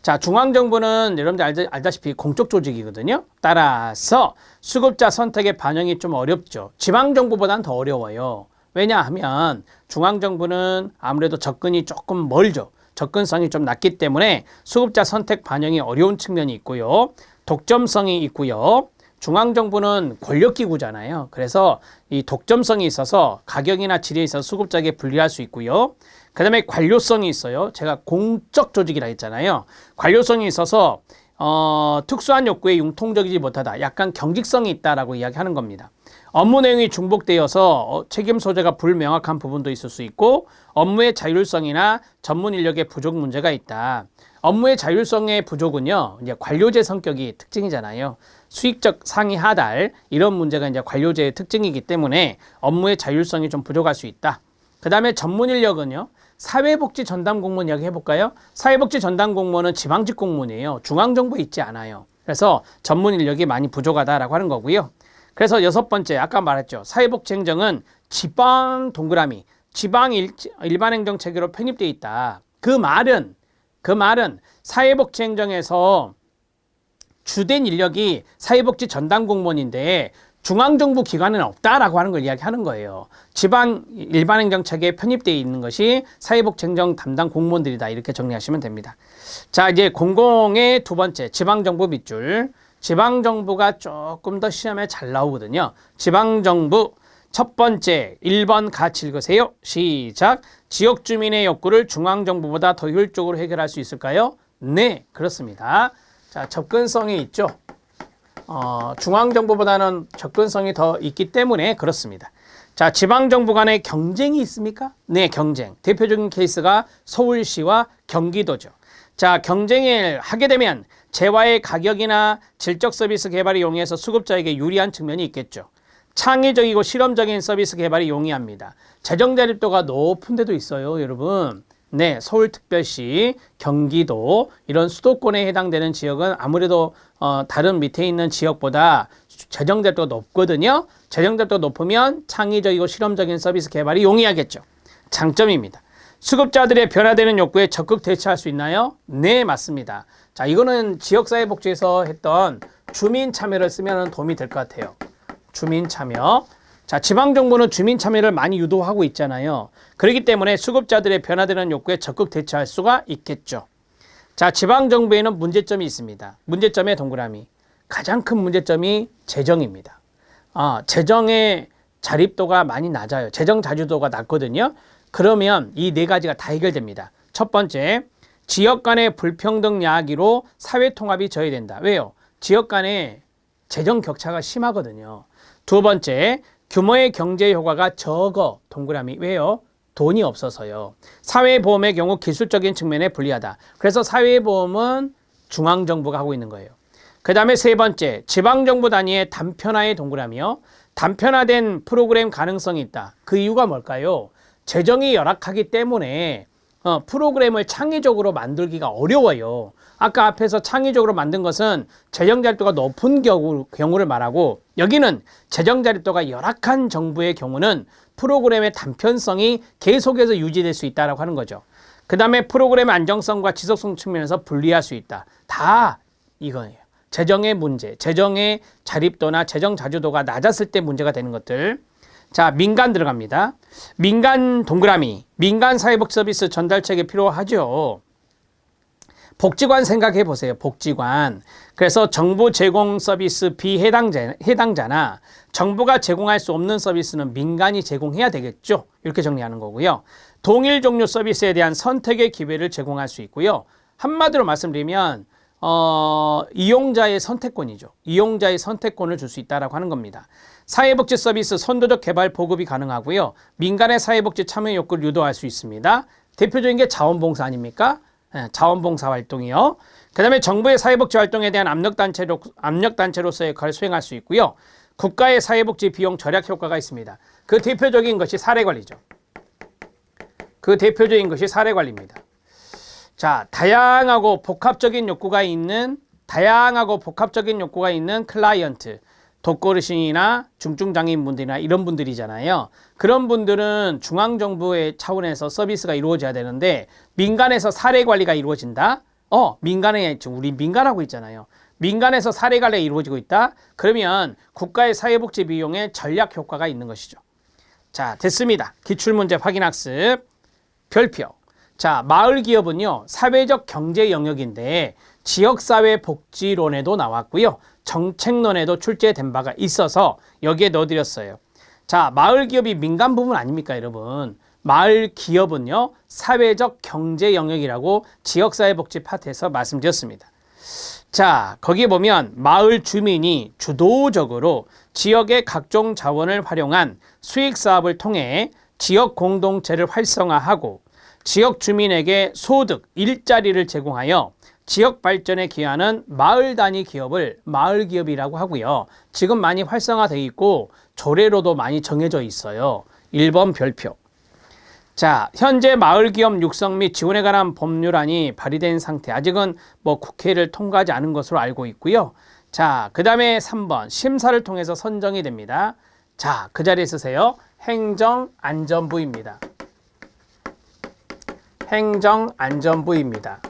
자, 중앙정부는 여러분들 알다시피 공적 조직이거든요. 따라서 수급자 선택의 반영이 좀 어렵죠. 지방정부보다는 더 어려워요. 왜냐하면 중앙정부는 아무래도 접근이 조금 멀죠. 접근성이 좀 낮기 때문에 수급자 선택 반영이 어려운 측면이 있고요. 독점성이 있고요. 중앙정부는 권력기구잖아요. 그래서 이 독점성이 있어서 가격이나 질에 있어서 수급자에게 불리할 수 있고요. 그 다음에 관료성이 있어요. 제가 공적 조직이라 했잖아요. 관료성이 있어서 특수한 욕구에 융통적이지 못하다. 약간 경직성이 있다라고 이야기하는 겁니다. 업무 내용이 중복되어서 책임 소재가 불명확한 부분도 있을 수 있고 업무의 자율성이나 전문 인력의 부족 문제가 있다. 업무의 자율성의 부족은요, 이제 관료제 성격이 특징이잖아요. 수익적 상위 하달 이런 문제가 이제 관료제의 특징이기 때문에 업무의 자율성이 좀 부족할 수 있다. 그 다음에 전문 인력은요, 사회복지 전담 공무원 이야기 해볼까요? 사회복지 전담 공무원은 지방직 공무원이에요. 중앙정부에 있지 않아요. 그래서 전문 인력이 많이 부족하다라고 하는 거고요. 그래서 여섯 번째, 아까 말했죠. 사회복지 행정은 지방 동그라미, 지방 일반 행정 체계로 편입되어 있다. 그 말은 사회복지 행정에서 주된 인력이 사회복지 전담 공무원인데 중앙정부 기관에는 없다라고 하는 걸 이야기하는 거예요. 지방 일반 행정 체계에 편입되어 있는 것이 사회복지 행정 담당 공무원들이다. 이렇게 정리하시면 됩니다. 자, 이제 공공의 두 번째, 지방정부 밑줄. 지방정부가 조금 더 시험에 잘 나오거든요. 지방정부 첫 번째 1번 같이 읽으세요. 시작. 지역 주민의 욕구를 중앙정부보다 더 효율적으로 해결할 수 있을까요? 네, 그렇습니다. 자, 접근성이 있죠. 중앙정부보다는 접근성이 더 있기 때문에 그렇습니다. 자, 지방정부 간의 경쟁이 있습니까? 네, 경쟁. 대표적인 케이스가 서울시와 경기도죠. 자, 경쟁을 하게 되면 재화의 가격이나 질적 서비스 개발이 용이해서 수급자에게 유리한 측면이 있겠죠. 창의적이고 실험적인 서비스 개발이 용이합니다. 재정 자립도가 높은 데도 있어요, 여러분. 네, 서울특별시, 경기도 이런 수도권에 해당되는 지역은 아무래도 다른 밑에 있는 지역보다 재정 자립도가 높거든요. 재정 자립도가 높으면 창의적이고 실험적인 서비스 개발이 용이하겠죠. 장점입니다. 수급자들의 변화되는 욕구에 적극 대처할 수 있나요? 네, 맞습니다. 자, 이거는 지역사회복지에서 했던 주민 참여를 쓰면 도움이 될 것 같아요. 주민 참여. 자, 지방정부는 주민 참여를 많이 유도하고 있잖아요. 그렇기 때문에 수급자들의 변화되는 욕구에 적극 대처할 수가 있겠죠. 자, 지방정부에는 문제점이 있습니다. 문제점의 동그라미. 가장 큰 문제점이 재정입니다. 재정의 자립도가 많이 낮아요. 재정 자주도가 낮거든요. 그러면 이 네 가지가 다 해결됩니다. 첫 번째, 지역 간의 불평등 야기로 사회 통합이 저해된다. 왜요? 지역 간의 재정 격차가 심하거든요. 두 번째, 규모의 경제 효과가 적어. 동그라미. 왜요? 돈이 없어서요. 사회보험의 경우 기술적인 측면에 불리하다. 그래서 사회보험은 중앙정부가 하고 있는 거예요. 그 다음에 세 번째, 지방정부 단위의 단편화의 동그라미요. 단편화된 프로그램 가능성이 있다. 그 이유가 뭘까요? 재정이 열악하기 때문에 프로그램을 창의적으로 만들기가 어려워요. 아까 앞에서 창의적으로 만든 것은 재정 자립도가 높은 경우를 말하고, 여기는 재정 자립도가 열악한 정부의 경우는 프로그램의 단편성이 계속해서 유지될 수 있다고 하는 거죠. 그 다음에 프로그램 안정성과 지속성 측면에서 분리할 수 있다. 다 이거예요. 재정의 문제, 재정의 자립도나 재정 자주도가 낮았을 때 문제가 되는 것들. 자, 민간 들어갑니다. 민간 동그라미. 민간 사회복지 서비스 전달책이 필요하죠. 복지관 생각해 보세요. 복지관. 그래서 정부 제공 서비스 해당자나 정부가 제공할 수 없는 서비스는 민간이 제공해야 되겠죠. 이렇게 정리하는 거고요. 동일 종류 서비스에 대한 선택의 기회를 제공할 수 있고요. 한마디로 말씀드리면 이용자의 선택권이죠. 이용자의 선택권을 줄 수 있다라고 하는 겁니다. 사회복지 서비스 선도적 개발 보급이 가능하고요. 민간의 사회복지 참여 욕구를 유도할 수 있습니다. 대표적인 게 자원봉사 아닙니까? 자원봉사 활동이요. 그 다음에 정부의 사회복지 활동에 대한 압력단체로서의 역할을 수행할 수 있고요. 국가의 사회복지 비용 절약 효과가 있습니다. 그 대표적인 것이 사례관리죠. 그 대표적인 것이 사례관리입니다. 자, 다양하고 복합적인 욕구가 있는 클라이언트, 독거르신이나 중증장애인분들이나 이런 분들이잖아요. 그런 분들은 중앙정부의 차원에서 서비스가 이루어져야 되는데 민간에서 사례관리가 이루어진다? 민간에 있죠. 우리 민간하고 있잖아요. 민간에서 사례 관리가 이루어지고 있다. 그러면 국가의 사회복지 비용에 전략 효과가 있는 것이죠. 자, 됐습니다. 기출문제 확인학습 별표. 자, 마을기업은요, 사회적 경제 영역인데 지역사회복지론에도 나왔고요. 정책론에도 출제된 바가 있어서 여기에 넣어드렸어요. 자, 마을기업이 민간 부분 아닙니까, 여러분? 마을기업은요, 사회적 경제 영역이라고 지역사회복지 파트에서 말씀드렸습니다. 자, 거기에 보면 마을 주민이 주도적으로 지역의 각종 자원을 활용한 수익사업을 통해 지역 공동체를 활성화하고 지역 주민에게 소득, 일자리를 제공하여 지역 발전에 기여하는 마을 단위 기업을 마을기업이라고 하고요. 지금 많이 활성화되어 있고 조례로도 많이 정해져 있어요. 1번 별표. 자, 현재 마을기업 육성 및 지원에 관한 법률안이 발의된 상태. 아직은 국회를 통과하지 않은 것으로 알고 있고요. 자, 그 다음에 3번 심사를 통해서 선정이 됩니다. 자, 그 자리에 쓰세요. 행정안전부입니다. 행정안전부입니다.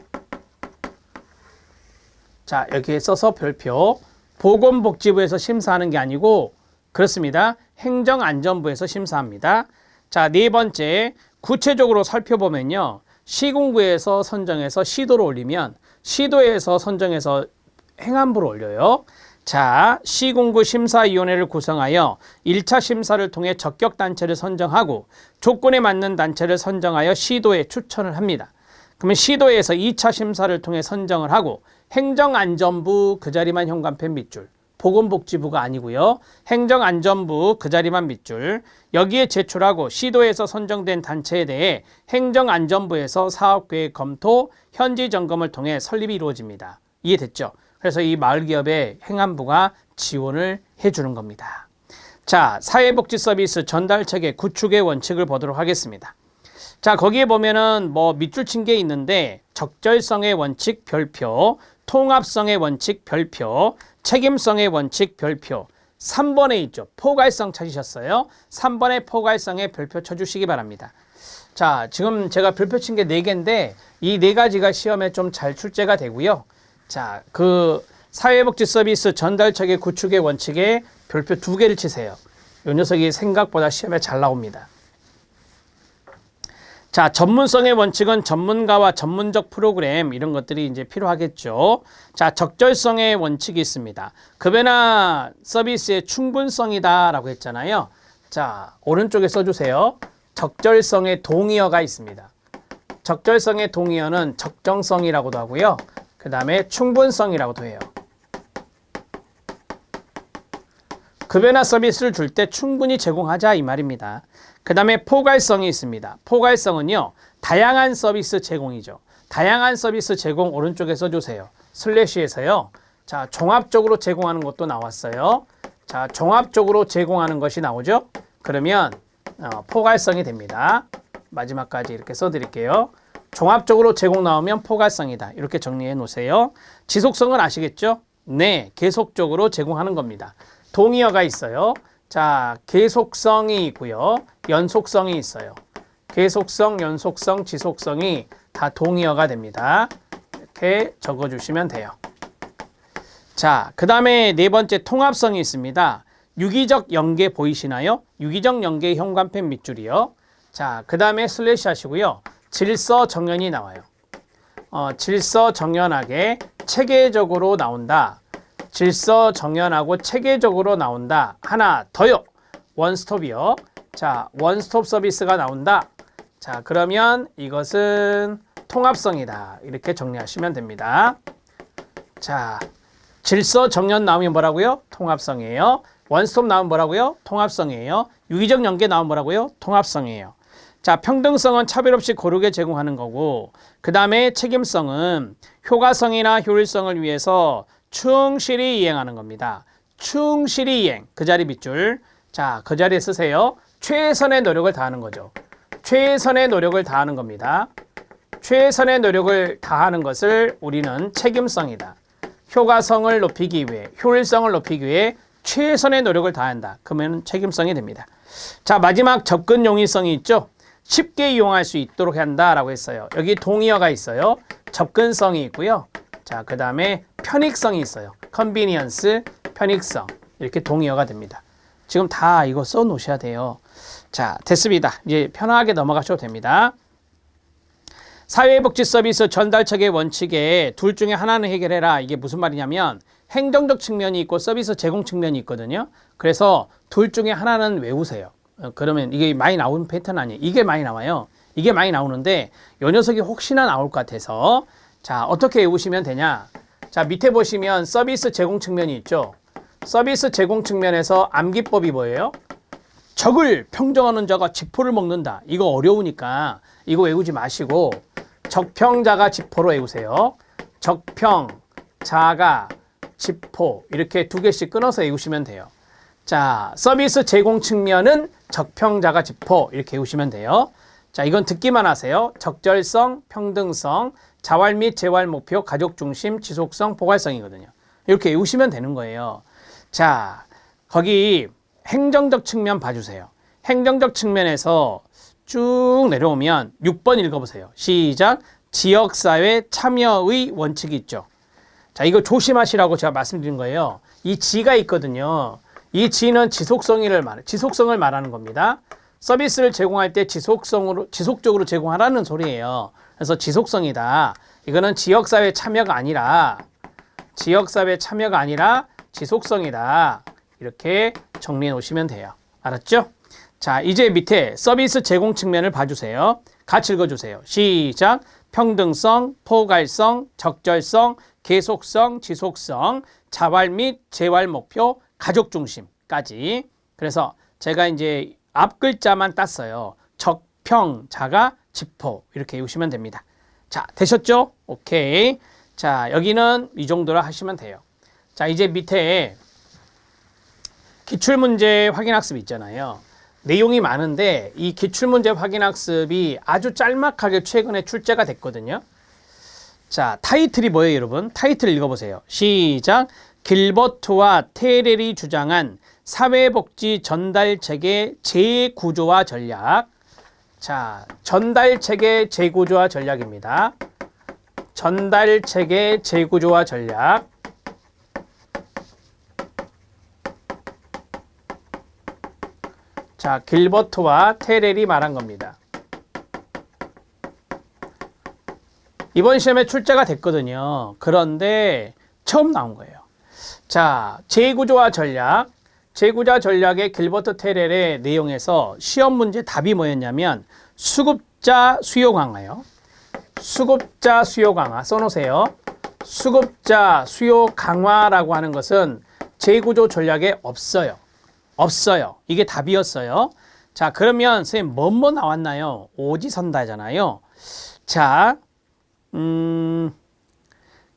자, 여기에 써서 별표. 보건복지부에서 심사하는 게 아니고 그렇습니다. 행정안전부에서 심사합니다. 자, 네 번째. 구체적으로 살펴보면요. 시군구에서 선정해서 시도로 올리면 시도에서 선정해서 행안부로 올려요. 자, 시군구 심사위원회를 구성하여 1차 심사를 통해 적격단체를 선정하고 조건에 맞는 단체를 선정하여 시도에 추천을 합니다. 그러면 시도에서 2차 심사를 통해 선정을 하고 행정안전부 그 자리만 현관펜 밑줄. 보건복지부가 아니고요. 행정안전부 그 자리만 밑줄. 여기에 제출하고 시도에서 선정된 단체에 대해 행정안전부에서 사업계획 검토, 현지 점검을 통해 설립이 이루어집니다. 이해됐죠? 그래서 이 마을기업에 행안부가 지원을 해주는 겁니다. 자, 사회복지 서비스 전달체계 구축의 원칙을 보도록 하겠습니다. 자, 거기에 보면은 밑줄 친 게 있는데 적절성의 원칙 별표, 통합성의 원칙 별표, 책임성의 원칙 별표. 3번에 있죠. 포괄성 찾으셨어요. 3번의 포괄성의 별표 쳐주시기 바랍니다. 자, 지금 제가 별표 친 게 4개인데 이 4가지가 시험에 좀 잘 출제가 되고요. 자, 그 사회복지 서비스 전달체계 구축의 원칙에 별표 2개를 치세요. 이 녀석이 생각보다 시험에 잘 나옵니다. 자, 전문성의 원칙은 전문가와 전문적 프로그램 이런 것들이 이제 필요하겠죠. 자, 적절성의 원칙이 있습니다. 급여나 서비스의 충분성이다라고 했잖아요. 자, 오른쪽에 써주세요. 적절성의 동의어가 있습니다. 적절성의 동의어는 적정성이라고도 하고요. 그 다음에 충분성이라고도 해요. 급여나 서비스를 줄 때 충분히 제공하자 이 말입니다. 그 다음에 포괄성이 있습니다. 포괄성은요, 다양한 서비스 제공이죠. 다양한 서비스 제공 오른쪽에 써주세요. 슬래시에서요. 자, 종합적으로 제공하는 것도 나왔어요. 자, 종합적으로 제공하는 것이 나오죠. 그러면 포괄성이 됩니다. 마지막까지 이렇게 써드릴게요. 종합적으로 제공 나오면 포괄성이다. 이렇게 정리해 놓으세요. 지속성은 아시겠죠? 네, 계속적으로 제공하는 겁니다. 동의어가 있어요. 자, 계속성이 있고요. 연속성이 있어요. 계속성, 연속성, 지속성이 다 동의어가 됩니다. 이렇게 적어주시면 돼요. 자, 그 다음에 네 번째 통합성이 있습니다. 유기적 연계 보이시나요? 유기적 연계 현관펜 밑줄이요. 자, 그 다음에 슬래시 하시고요. 질서 정연이 나와요. 질서 정연하게 체계적으로 나온다. 질서 정연하고 체계적으로 나온다. 하나 더요. 원스톱이요. 자, 원스톱 서비스가 나온다. 자, 그러면 이것은 통합성이다. 이렇게 정리하시면 됩니다. 자, 질서 정연 나오면 뭐라고요? 통합성이에요. 원스톱 나오면 뭐라고요? 통합성이에요. 유기적 연계 나오면 뭐라고요? 통합성이에요. 자, 평등성은 차별 없이 고르게 제공하는 거고, 그 다음에 책임성은 효과성이나 효율성을 위해서 충실히 이행하는 겁니다. 충실히 이행. 그 자리 밑줄. 자, 그 자리에 쓰세요. 최선의 노력을 다하는 거죠. 최선의 노력을 다하는 겁니다. 최선의 노력을 다하는 것을 우리는 책임성이다. 효과성을 높이기 위해, 효율성을 높이기 위해 최선의 노력을 다한다. 그러면 책임성이 됩니다. 자, 마지막 접근 용이성이 있죠. 쉽게 이용할 수 있도록 한다라고 했어요. 여기 동의어가 있어요. 접근성이 있고요. 자, 그 다음에 편익성이 있어요. 컨비니언스, 편익성. 이렇게 동의어가 됩니다. 지금 다 이거 써 놓으셔야 돼요. 자, 됐습니다. 이제 편하게 넘어가셔도 됩니다. 사회복지 서비스 전달책의 원칙에 둘 중에 하나는 해결해라. 이게 무슨 말이냐면 행정적 측면이 있고 서비스 제공 측면이 있거든요. 그래서 둘 중에 하나는 외우세요. 그러면 이게 많이 나오는 패턴 아니에요. 이게 많이 나와요. 이게 많이 나오는데 요 녀석이 혹시나 나올 것 같아서 자, 어떻게 외우시면 되냐. 자, 밑에 보시면 서비스 제공 측면이 있죠. 서비스 제공 측면에서 암기법이 뭐예요? 적을 평정하는 자가 지포를 먹는다. 이거 어려우니까 이거 외우지 마시고 적평자가 지포로 외우세요. 적평, 자가, 지포 이렇게 두 개씩 끊어서 외우시면 돼요. 자, 서비스 제공 측면은 적평자가 지포 이렇게 외우시면 돼요. 자, 이건 듣기만 하세요. 적절성, 평등성, 자활 및 재활 목표, 가족 중심, 지속성, 포괄성이거든요. 이렇게 외우시면 되는 거예요. 자, 거기 행정적 측면 봐주세요. 행정적 측면에서 쭉 내려오면 6번 읽어보세요. 시작. 지역사회 참여의 원칙이 있죠. 자, 이거 조심하시라고 제가 말씀드린 거예요. 이 지가 있거든요. 이 지는 지속성을 말하는 겁니다. 서비스를 제공할 때 지속적으로 제공하라는 소리예요. 그래서 지속성이다. 이거는 지역사회 참여가 아니라 지속성이다. 이렇게 정리해 놓으시면 돼요. 알았죠? 자, 이제 밑에 서비스 제공 측면을 봐주세요. 같이 읽어주세요. 시작. 평등성, 포괄성, 적절성, 계속성, 지속성, 자활 및 재활 목표, 가족 중심까지. 그래서 제가 이제 앞 글자만 땄어요. 적평, 자가, 지포 이렇게 외우시면 됩니다. 자, 되셨죠? 오케이. 자, 여기는 이 정도로 하시면 돼요. 자, 이제 밑에 기출문제 확인학습 있잖아요. 내용이 많은데 이 기출문제 확인학습이 아주 짤막하게 최근에 출제가 됐거든요. 자, 타이틀이 뭐예요, 여러분? 타이틀 읽어보세요. 시작. 길버트와 테렐이 주장한 사회복지 전달체계 재구조화 전략. 자, 전달체계 재구조화 전략입니다. 전달체계 재구조화 전략. 자, 길버트와 테렐이 말한 겁니다. 이번 시험에 출제가 됐거든요. 그런데 처음 나온 거예요. 자, 재구조화 전략. 재구조화 전략의 길버트 테렐의 내용에서 시험 문제 답이 뭐였냐면 수급자 수요 강화요. 수급자 수요 강화 써놓으세요. 수급자 수요 강화라고 하는 것은 재구조 전략에 없어요. 이게 답이었어요. 자, 그러면 선생님 뭐뭐 나왔나요? 오지선다잖아요. 자,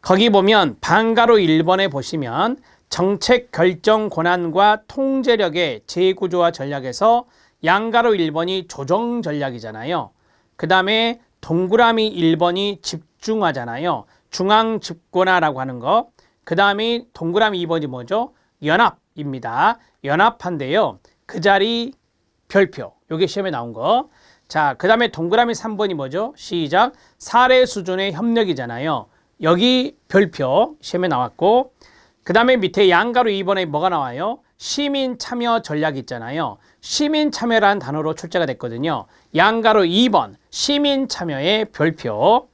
거기 보면 방가로 1번에 보시면 정책 결정 권한과 통제력의 재구조화 전략에서 양가로 1번이 조정 전략이잖아요. 그 다음에 동그라미 1번이 집중화잖아요. 중앙 집권화라고 하는 거. 그 다음에 동그라미 2번이 뭐죠? 연합입니다. 연합한데요. 그 자리 별표. 요게 시험에 나온 거. 자, 그 다음에 동그라미 3번이 뭐죠? 시작. 사례 수준의 협력이잖아요. 여기 별표 시험에 나왔고, 그 다음에 밑에 양가로 2번에 뭐가 나와요? 시민 참여 전략이 있잖아요. 시민 참여라는 단어로 출제가 됐거든요. 양가로 2번 시민 참여의 별표.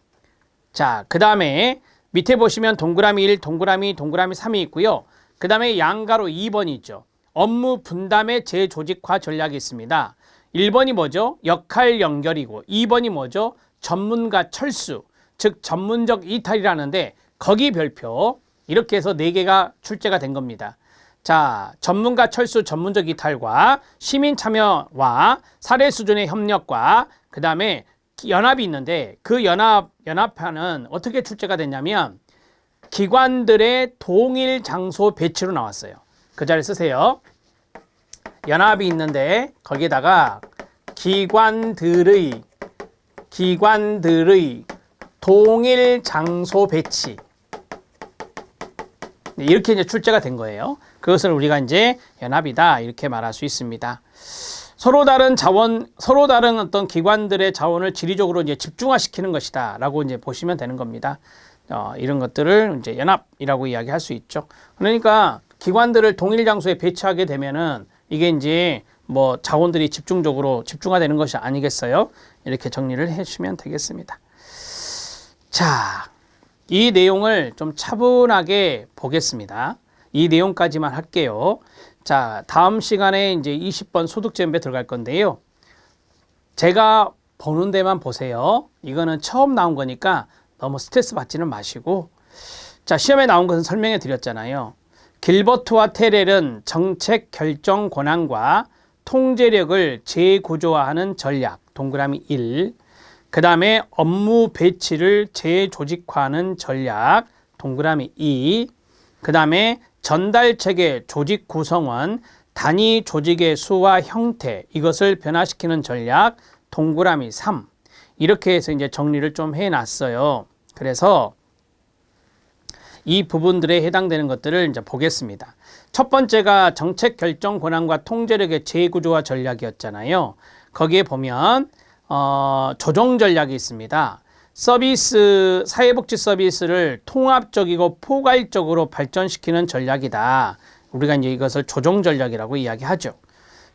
자, 그 다음에 밑에 보시면 동그라미 1, 동그라미 3이 있고요. 그 다음에 양가로 2번이 있죠. 업무 분담의 재조직화 전략이 있습니다. 1번이 뭐죠? 역할 연결이고 2번이 뭐죠? 전문가 철수, 즉 전문적 이탈이라는데 거기 별표. 이렇게 해서 4개가 출제가 된 겁니다. 자, 전문가 철수, 전문적 이탈과 시민 참여와 사례 수준의 협력과 그 다음에 연합이 있는데 그 연합하는 어떻게 출제가 됐냐면 기관들의 동일 장소 배치로 나왔어요. 그 자리 쓰세요. 연합이 있는데 거기에다가 기관들의 동일 장소 배치. 이렇게 이제 출제가 된 거예요. 그것을 우리가 이제 연합이다 이렇게 말할 수 있습니다. 서로 다른 자원, 서로 다른 어떤 기관들의 자원을 지리적으로 이제 집중화시키는 것이다라고 이제 보시면 되는 겁니다. 이런 것들을 이제 연합이라고 이야기할 수 있죠. 그러니까 기관들을 동일 장소에 배치하게 되면은 이게 이제 뭐 자원들이 집중화되는 것이 아니겠어요? 이렇게 정리를 해주시면 되겠습니다. 자, 이 내용을 좀 차분하게 보겠습니다. 이 내용까지만 할게요. 자, 다음 시간에 이제 20번 소득제곱에 들어갈 건데요. 제가 보는 데만 보세요. 이거는 처음 나온 거니까 너무 스트레스 받지는 마시고. 자, 시험에 나온 것은 설명해 드렸잖아요. 길버트와 테렐은 정책 결정 권한과 통제력을 재구조화하는 전략, 동그라미 1. 그 다음에 업무 배치를 재조직화하는 전략, 동그라미 2. 그 다음에 전달체계 조직 구성원, 단위 조직의 수와 형태, 이것을 변화시키는 전략, 동그라미 3. 이렇게 해서 이제 정리를 좀 해놨어요. 그래서 이 부분들에 해당되는 것들을 이제 보겠습니다. 첫 번째가 정책 결정 권한과 통제력의 재구조화 전략이었잖아요. 거기에 보면 조정 전략이 있습니다. 서비스, 사회복지 서비스를 통합적이고 포괄적으로 발전시키는 전략이다. 우리가 이제 이것을 조정 전략이라고 이야기하죠.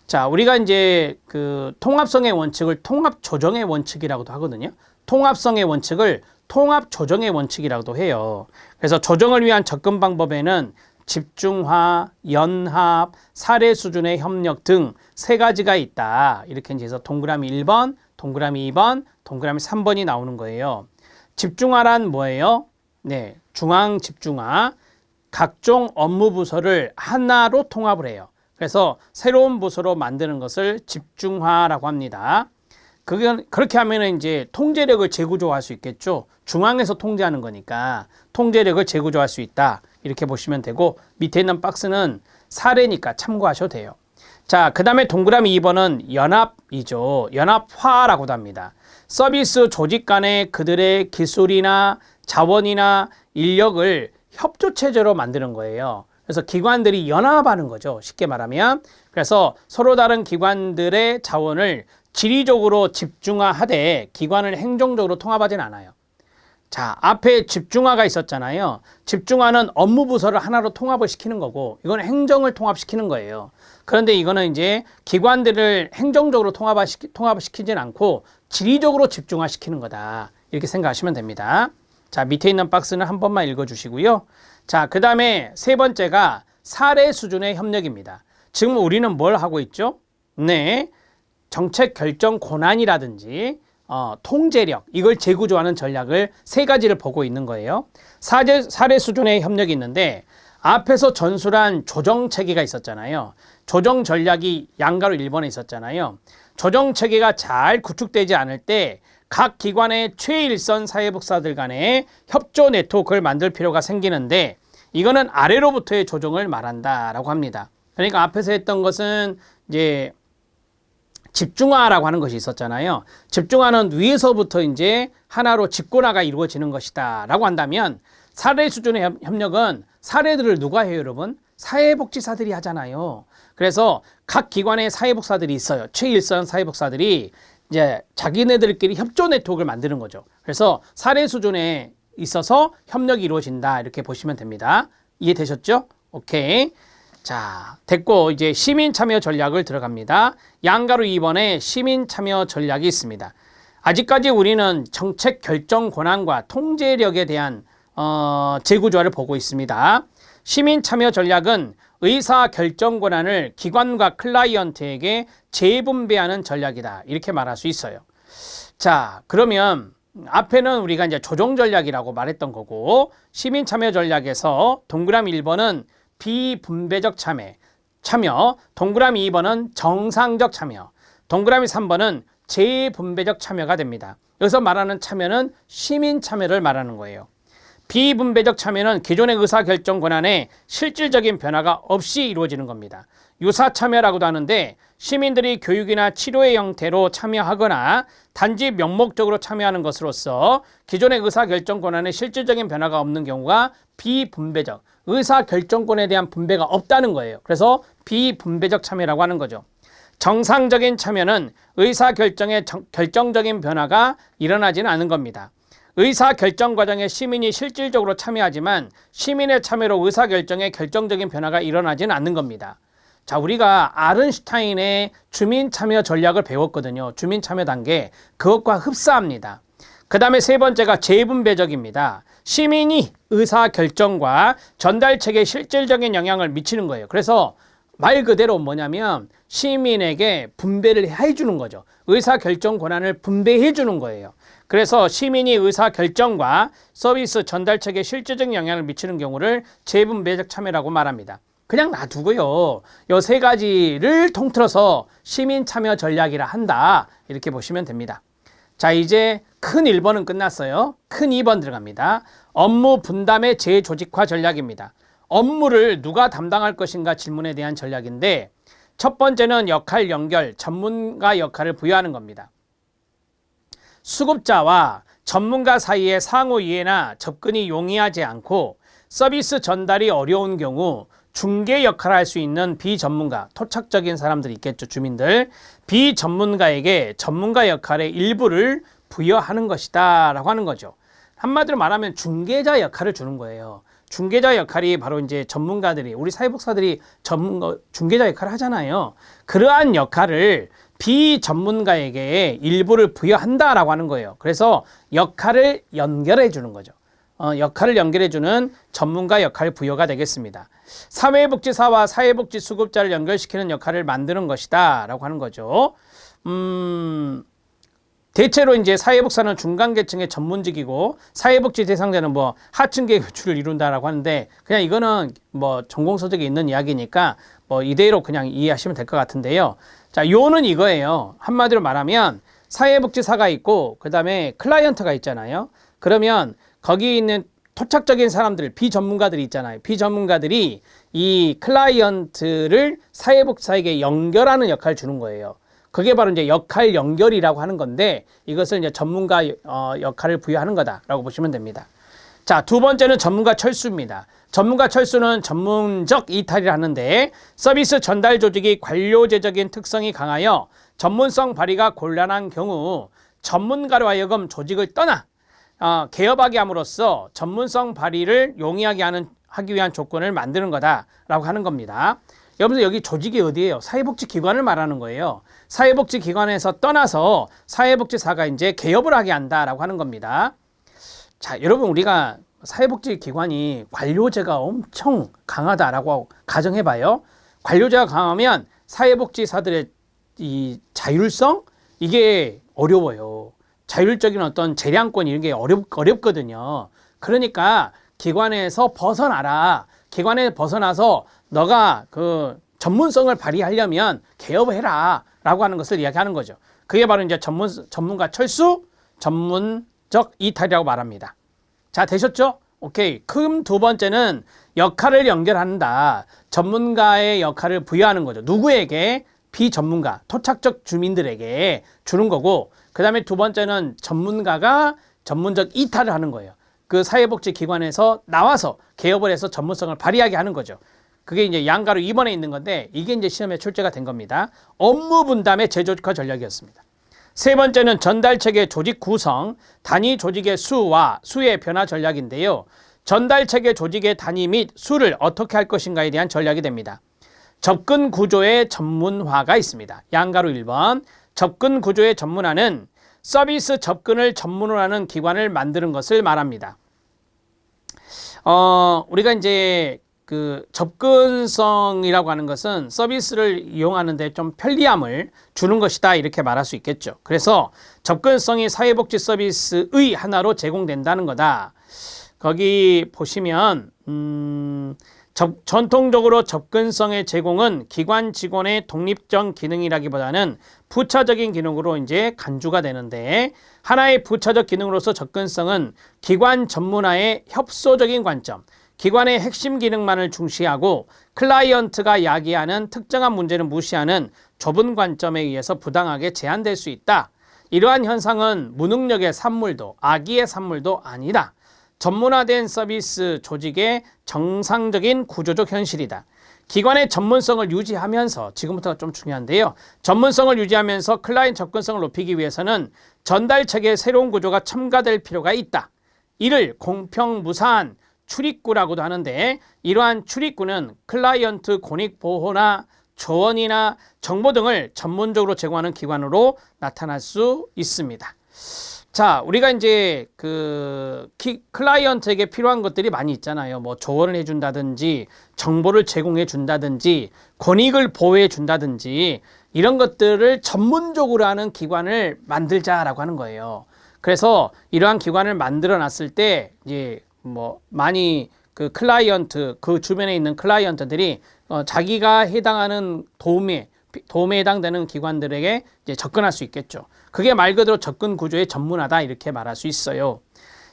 자, 우리가 이제 그 통합성의 원칙을 통합 조정의 원칙이라고도 하거든요. 통합성의 원칙을 통합 조정의 원칙이라고도 해요. 그래서 조정을 위한 접근 방법에는 집중화, 연합, 사례 수준의 협력 등 세 가지가 있다. 이렇게 이제 해서 동그라미 1번, 동그라미 2번, 동그라미 3번이 나오는 거예요. 집중화란 뭐예요? 네, 중앙 집중화. 각종 업무 부서를 하나로 통합을 해요. 그래서 새로운 부서로 만드는 것을 집중화라고 합니다. 그렇게 하면 이제 통제력을 재구조할 수 있겠죠. 중앙에서 통제하는 거니까 통제력을 재구조할 수 있다. 이렇게 보시면 되고, 밑에 있는 박스는 사례니까 참고하셔도 돼요. 자, 그 다음에 동그라미 2번은 연합이죠. 연합화라고도 합니다. 서비스 조직 간에 그들의 기술이나 자원이나 인력을 협조체제로 만드는 거예요. 그래서 기관들이 연합하는 거죠. 쉽게 말하면. 그래서 서로 다른 기관들의 자원을 지리적으로 집중화하되 기관을 행정적으로 통합하진 않아요. 자, 앞에 집중화가 있었잖아요. 집중화는 업무 부서를 하나로 통합을 시키는 거고, 이건 행정을 통합시키는 거예요. 그런데 이거는 이제 기관들을 행정적으로 통합을 시키진 않고 지리적으로 집중화시키는 거다. 이렇게 생각하시면 됩니다. 자, 밑에 있는 박스는 한 번만 읽어주시고요. 자, 그 다음에 세 번째가 사례 수준의 협력입니다. 지금 우리는 뭘 하고 있죠? 네, 정책 결정 권한이라든지 통제력, 이걸 재구조하는 전략을 세 가지를 보고 있는 거예요. 사례 수준의 협력이 있는데, 앞에서 전술한 조정 체계가 있었잖아요. 조정 전략이 양가로 1번에 있었잖아요. 조정 체계가 잘 구축되지 않을 때 각 기관의 최일선 사회복사들 간의 협조 네트워크를 만들 필요가 생기는데, 이거는 아래로부터의 조정을 말한다라고 합니다. 그러니까 앞에서 했던 것은 이제 집중화라고 하는 것이 있었잖아요. 집중화는 위에서부터 이제 하나로 집권화가 이루어지는 것이다 라고 한다면, 사례 수준의 협력은 사례들을 누가 해요, 여러분? 사회복지사들이 하잖아요. 그래서 각 기관의 사회복사들이 있어요. 최일선 사회복사들이 이제 자기네들끼리 협조 네트워크를 만드는 거죠. 그래서 사례 수준에 있어서 협력이 이루어진다, 이렇게 보시면 됩니다. 이해되셨죠? 오케이. 자, 됐고, 이제 시민 참여 전략을 들어갑니다. 양가로 2번에 시민 참여 전략이 있습니다. 아직까지 우리는 정책 결정 권한과 통제력에 대한 재구조화를 보고 있습니다. 시민 참여 전략은 의사 결정 권한을 기관과 클라이언트에게 재분배하는 전략이다, 이렇게 말할 수 있어요. 자, 그러면 앞에는 우리가 이제 조정 전략이라고 말했던 거고, 시민 참여 전략에서 동그라미 1번은 비분배적 참여, 동그라미 2번은 정상적 참여, 동그라미 3번은 재분배적 참여가 됩니다. 여기서 말하는 참여는 시민 참여를 말하는 거예요. 비분배적 참여는 기존의 의사결정 권한에 실질적인 변화가 없이 이루어지는 겁니다. 유사 참여라고도 하는데, 시민들이 교육이나 치료의 형태로 참여하거나 단지 명목적으로 참여하는 것으로서 기존의 의사결정 권한에 실질적인 변화가 없는 경우가 비분배적, 의사결정권에 대한 분배가 없다는 거예요. 그래서 비분배적 참여라고 하는 거죠. 정상적인 참여는 의사결정에 결정적인 변화가 일어나지는 않은 겁니다. 의사결정 과정에 시민이 실질적으로 참여하지만 시민의 참여로 의사결정에 결정적인 변화가 일어나지는 않는 겁니다. 자, 우리가 아른슈타인의 주민참여 전략을 배웠거든요. 주민참여 단계. 그것과 흡사합니다. 그 다음에 세 번째가 재분배적입니다. 시민이 의사결정과 전달책에 실질적인 영향을 미치는 거예요. 그래서 말 그대로 뭐냐면 시민에게 분배를 해주는 거죠. 의사결정 권한을 분배해 주는 거예요. 그래서 시민이 의사결정과 서비스 전달책에 실질적인 영향을 미치는 경우를 재분배적 참여라고 말합니다. 그냥 놔두고요. 이 세 가지를 통틀어서 시민 참여 전략이라 한다. 이렇게 보시면 됩니다. 자, 이제 큰 1번은 끝났어요. 큰 2번 들어갑니다. 업무 분담의 재조직화 전략입니다. 업무를 누가 담당할 것인가 질문에 대한 전략인데 첫 번째는 역할 연결, 전문가 역할을 부여하는 겁니다. 수급자와 전문가 사이의 상호 이해나 접근이 용이하지 않고 서비스 전달이 어려운 경우 중개 역할을 할 수 있는 비전문가, 토착적인 사람들이 있겠죠. 주민들. 비전문가에게 전문가 역할의 일부를 부여하는 것이다 라고 하는 거죠. 한마디로 말하면 중개자 역할을 주는 거예요. 중개자 역할이 바로 이제 전문가들이, 우리 사회복사들이 중개자 역할을 하잖아요. 그러한 역할을 비전문가에게 일부를 부여한다라고 하는 거예요. 그래서 역할을 연결해 주는 거죠. 역할을 연결해 주는 전문가 역할 부여가 되겠습니다. 사회복지사와 사회복지 수급자를 연결시키는 역할을 만드는 것이다 라고 하는 거죠. 대체로 이제 사회복사는 중간계층의 전문직이고 사회복지 대상자는 뭐 하층계의 주를 이룬다라고 하는데 그냥 이거는 뭐 전공서적에 있는 이야기니까 뭐 이대로 그냥 이해하시면 될 것 같은데요. 자, 요는 이거예요. 한마디로 말하면 사회복지사가 있고 그 다음에 클라이언트가 있잖아요. 그러면 거기 있는 토착적인 사람들, 비전문가들이 있잖아요. 비전문가들이 이 클라이언트를 사회복지사에게 연결하는 역할을 주는 거예요. 그게 바로 이제 역할 연결이라고 하는 건데 이것을 이제 전문가 역할을 부여하는 거다라고 보시면 됩니다. 자, 두 번째는 전문가 철수입니다. 전문가 철수는 전문적 이탈이라 하는데 서비스 전달 조직이 관료제적인 특성이 강하여 전문성 발휘가 곤란한 경우 전문가로 하여금 조직을 떠나 개업하게 함으로써 전문성 발휘를 용이하게 하기 위한 조건을 만드는 거다라고 하는 겁니다. 여러분들 여기 조직이 어디예요? 사회복지기관을 말하는 거예요. 사회복지기관에서 떠나서 사회복지사가 이제 개업을 하게 한다라고 하는 겁니다. 자, 여러분 우리가 사회복지기관이 관료제가 엄청 강하다라고 가정해봐요. 관료제가 강하면 사회복지사들의 이 자율성? 이게 어려워요. 자율적인 어떤 재량권 이런 게 어렵거든요. 그러니까 기관에서 벗어나라. 기관에 벗어나서 너가 그 전문성을 발휘하려면 개업을 해라 라고 하는 것을 이야기하는 거죠. 그게 바로 이제 전문가 철수, 전문적 이탈이라고 말합니다. 자, 되셨죠? 오케이. 큰 두 번째는 역할을 연결한다. 전문가의 역할을 부여하는 거죠. 누구에게? 비전문가, 토착적 주민들에게 주는 거고 그 다음에 두 번째는 전문가가 전문적 이탈을 하는 거예요. 그 사회복지기관에서 나와서 개업을 해서 전문성을 발휘하게 하는 거죠. 그게 이제 양가로 2번에 있는 건데 이게 이제 시험에 출제가 된 겁니다. 업무 분담의 재조직화 전략이었습니다. 세 번째는 전달체계 조직 구성, 단위 조직의 수와 수의 변화 전략인데요. 전달체계 조직의 단위 및 수를 어떻게 할 것인가에 대한 전략이 됩니다. 접근 구조의 전문화가 있습니다. 양가로 1번. 접근 구조의 전문화는 서비스 접근을 전문으로 하는 기관을 만드는 것을 말합니다. 우리가 이제 그 접근성이라고 하는 것은 서비스를 이용하는데 좀 편리함을 주는 것이다 이렇게 말할 수 있겠죠. 그래서 접근성이 사회복지 서비스의 하나로 제공된다는 거다. 거기 보시면 전통적으로 접근성의 제공은 기관 직원의 독립적 기능이라기보다는 부차적인 기능으로 이제 간주가 되는데 하나의 부차적 기능으로서 접근성은 기관 전문화의 협소적인 관점, 기관의 핵심 기능만을 중시하고 클라이언트가 야기하는 특정한 문제를 무시하는 좁은 관점에 의해서 부당하게 제한될 수 있다. 이러한 현상은 무능력의 산물도 악의의 산물도 아니다. 전문화된 서비스 조직의 정상적인 구조적 현실이다. 기관의 전문성을 유지하면서, 지금부터가 좀 중요한데요. 전문성을 유지하면서 클라이언트 접근성을 높이기 위해서는 전달 체계의 새로운 구조가 첨가될 필요가 있다. 이를 공평무사한 출입구라고도 하는데, 이러한 출입구는 클라이언트 권익 보호나 조언이나 정보 등을 전문적으로 제공하는 기관으로 나타날 수 있습니다. 자, 우리가 이제 클라이언트에게 필요한 것들이 많이 있잖아요. 뭐 조언을 해준다든지, 정보를 제공해 준다든지, 권익을 보호해 준다든지, 이런 것들을 전문적으로 하는 기관을 만들자라고 하는 거예요. 그래서 이러한 기관을 만들어 놨을 때, 이제 뭐 많이 클라이언트, 그 주변에 있는 클라이언트들이 자기가 해당하는 도움에 해당되는 기관들에게 이제 접근할 수 있겠죠. 그게 말 그대로 접근 구조의 전문화다, 이렇게 말할 수 있어요.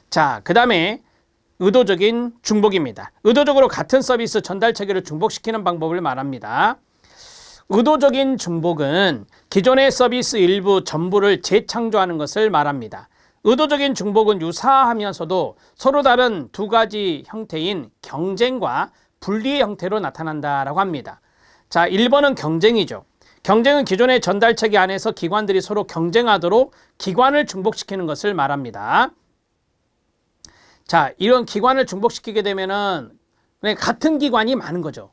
자, 그 다음에 의도적인 중복입니다. 의도적으로 같은 서비스 전달 체계를 중복시키는 방법을 말합니다. 의도적인 중복은 기존의 서비스 일부 전부를 재창조하는 것을 말합니다. 의도적인 중복은 유사하면서도 서로 다른 두 가지 형태인 경쟁과 분리의 형태로 나타난다라고 합니다. 자, 1번은 경쟁이죠. 경쟁은 기존의 전달 체계 안에서 기관들이 서로 경쟁하도록 기관을 중복시키는 것을 말합니다. 자, 이런 기관을 중복시키게 되면은 같은 기관이 많은 거죠.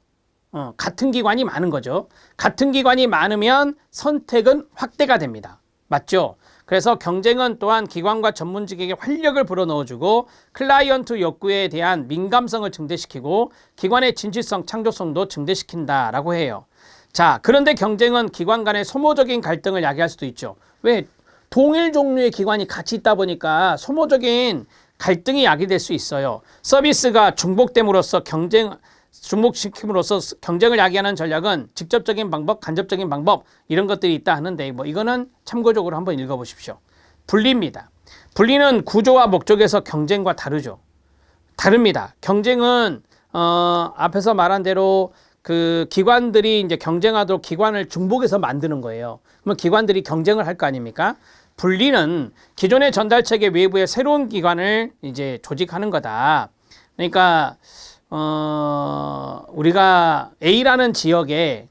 같은 기관이 많은 거죠. 같은 기관이 많으면 선택은 확대가 됩니다. 맞죠? 그래서 경쟁은 또한 기관과 전문직에게 활력을 불어넣어주고 클라이언트 욕구에 대한 민감성을 증대시키고 기관의 진취성, 창조성도 증대시킨다라고 해요. 자, 그런데 경쟁은 기관 간의 소모적인 갈등을 야기할 수도 있죠. 왜? 동일 종류의 기관이 같이 있다 보니까 소모적인 갈등이 야기될 수 있어요. 서비스가 중복됨으로써 중복시킴으로써 경쟁을 야기하는 전략은 직접적인 방법, 간접적인 방법, 이런 것들이 있다 하는데, 뭐 이거는 참고적으로 한번 읽어보십시오. 분리입니다. 분리는 구조와 목적에서 경쟁과 다르죠. 다릅니다. 경쟁은 앞에서 말한 대로 기관들이 이제 경쟁하도록 기관을 중복해서 만드는 거예요. 그러면 기관들이 경쟁을 할 거 아닙니까? 분리는 기존의 전달 체계 외부에 새로운 기관을 이제 조직하는 거다. 그러니까 우리가 A라는 지역에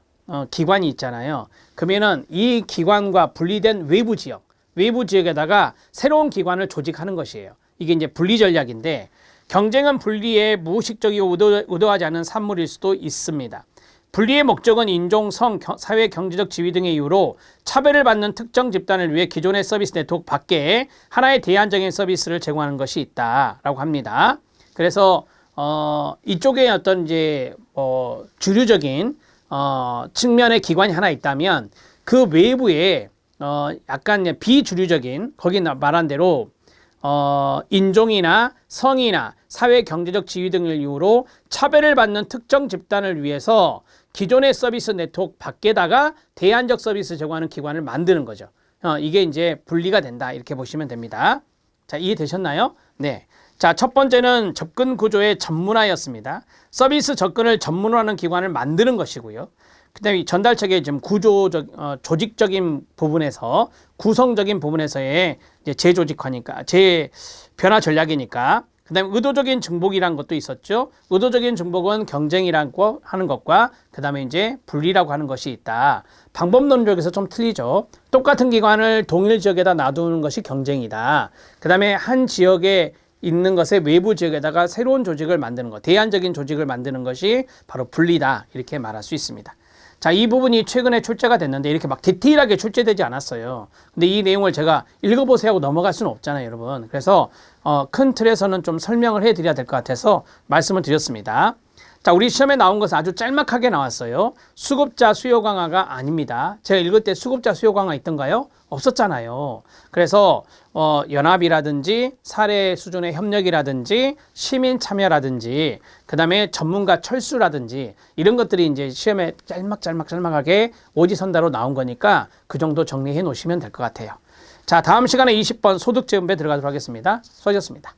기관이 있잖아요. 그러면은 이 기관과 분리된 외부 지역에다가 새로운 기관을 조직하는 것이에요. 이게 이제 분리 전략인데, 경쟁은 분리에 무의식적이고 의도하지 않은 산물일 수도 있습니다. 분리의 목적은 인종, 성, 사회, 경제적 지위 등의 이유로 차별을 받는 특정 집단을 위해 기존의 서비스 네트워크 밖에 하나의 대안적인 서비스를 제공하는 것이 있다라고 합니다. 그래서 이쪽에 어떤 이제 주류적인 측면의 기관이 하나 있다면 그 외부에 약간 비주류적인, 거기 말한 대로 인종이나 성이나 사회 경제적 지위 등을 이유로 차별을 받는 특정 집단을 위해서 기존의 서비스 네트워크 밖에다가 대안적 서비스 제공하는 기관을 만드는 거죠. 이게 이제 분리가 된다, 이렇게 보시면 됩니다. 자, 이해되셨나요? 네. 자, 첫 번째는 접근 구조의 전문화였습니다. 서비스 접근을 전문화하는 기관을 만드는 것이고요. 그다음에 전달 체계의 좀 조직적인 부분에서, 구성적인 부분에서의 이제 재조직화니까, 재변화 전략이니까. 그다음에 의도적인 중복이라는 것도 있었죠. 의도적인 중복은 경쟁이라고 하는 것과 그다음에 이제 분리라고 하는 것이 있다. 방법론적에서 좀 틀리죠. 똑같은 기관을 동일 지역에다 놔두는 것이 경쟁이다. 그다음에 한 지역에 있는 것의 외부 지역에다가 새로운 조직을 만드는 것, 대안적인 조직을 만드는 것이 바로 분리다, 이렇게 말할 수 있습니다. 자, 이 부분이 최근에 출제가 됐는데 이렇게 막 디테일하게 출제되지 않았어요. 근데 이 내용을 제가 읽어보세요 하고 넘어갈 수는 없잖아요, 여러분. 그래서 큰 틀에서는 좀 설명을 해드려야 될 것 같아서 말씀을 드렸습니다. 자, 우리 시험에 나온 것은 아주 짤막하게 나왔어요. 수급자 수요 강화가 아닙니다. 제가 읽을 때 수급자 수요 강화 있던가요? 없었잖아요. 그래서 연합이라든지 사례 수준의 협력이라든지 시민 참여라든지 그다음에 전문가 철수라든지 이런 것들이 이제 시험에 짤막하게 오지선다로 나온 거니까 그 정도 정리해 놓으시면 될 것 같아요. 자, 다음 시간에 20번 소득 재분배 들어가도록 하겠습니다. 수고하셨습니다.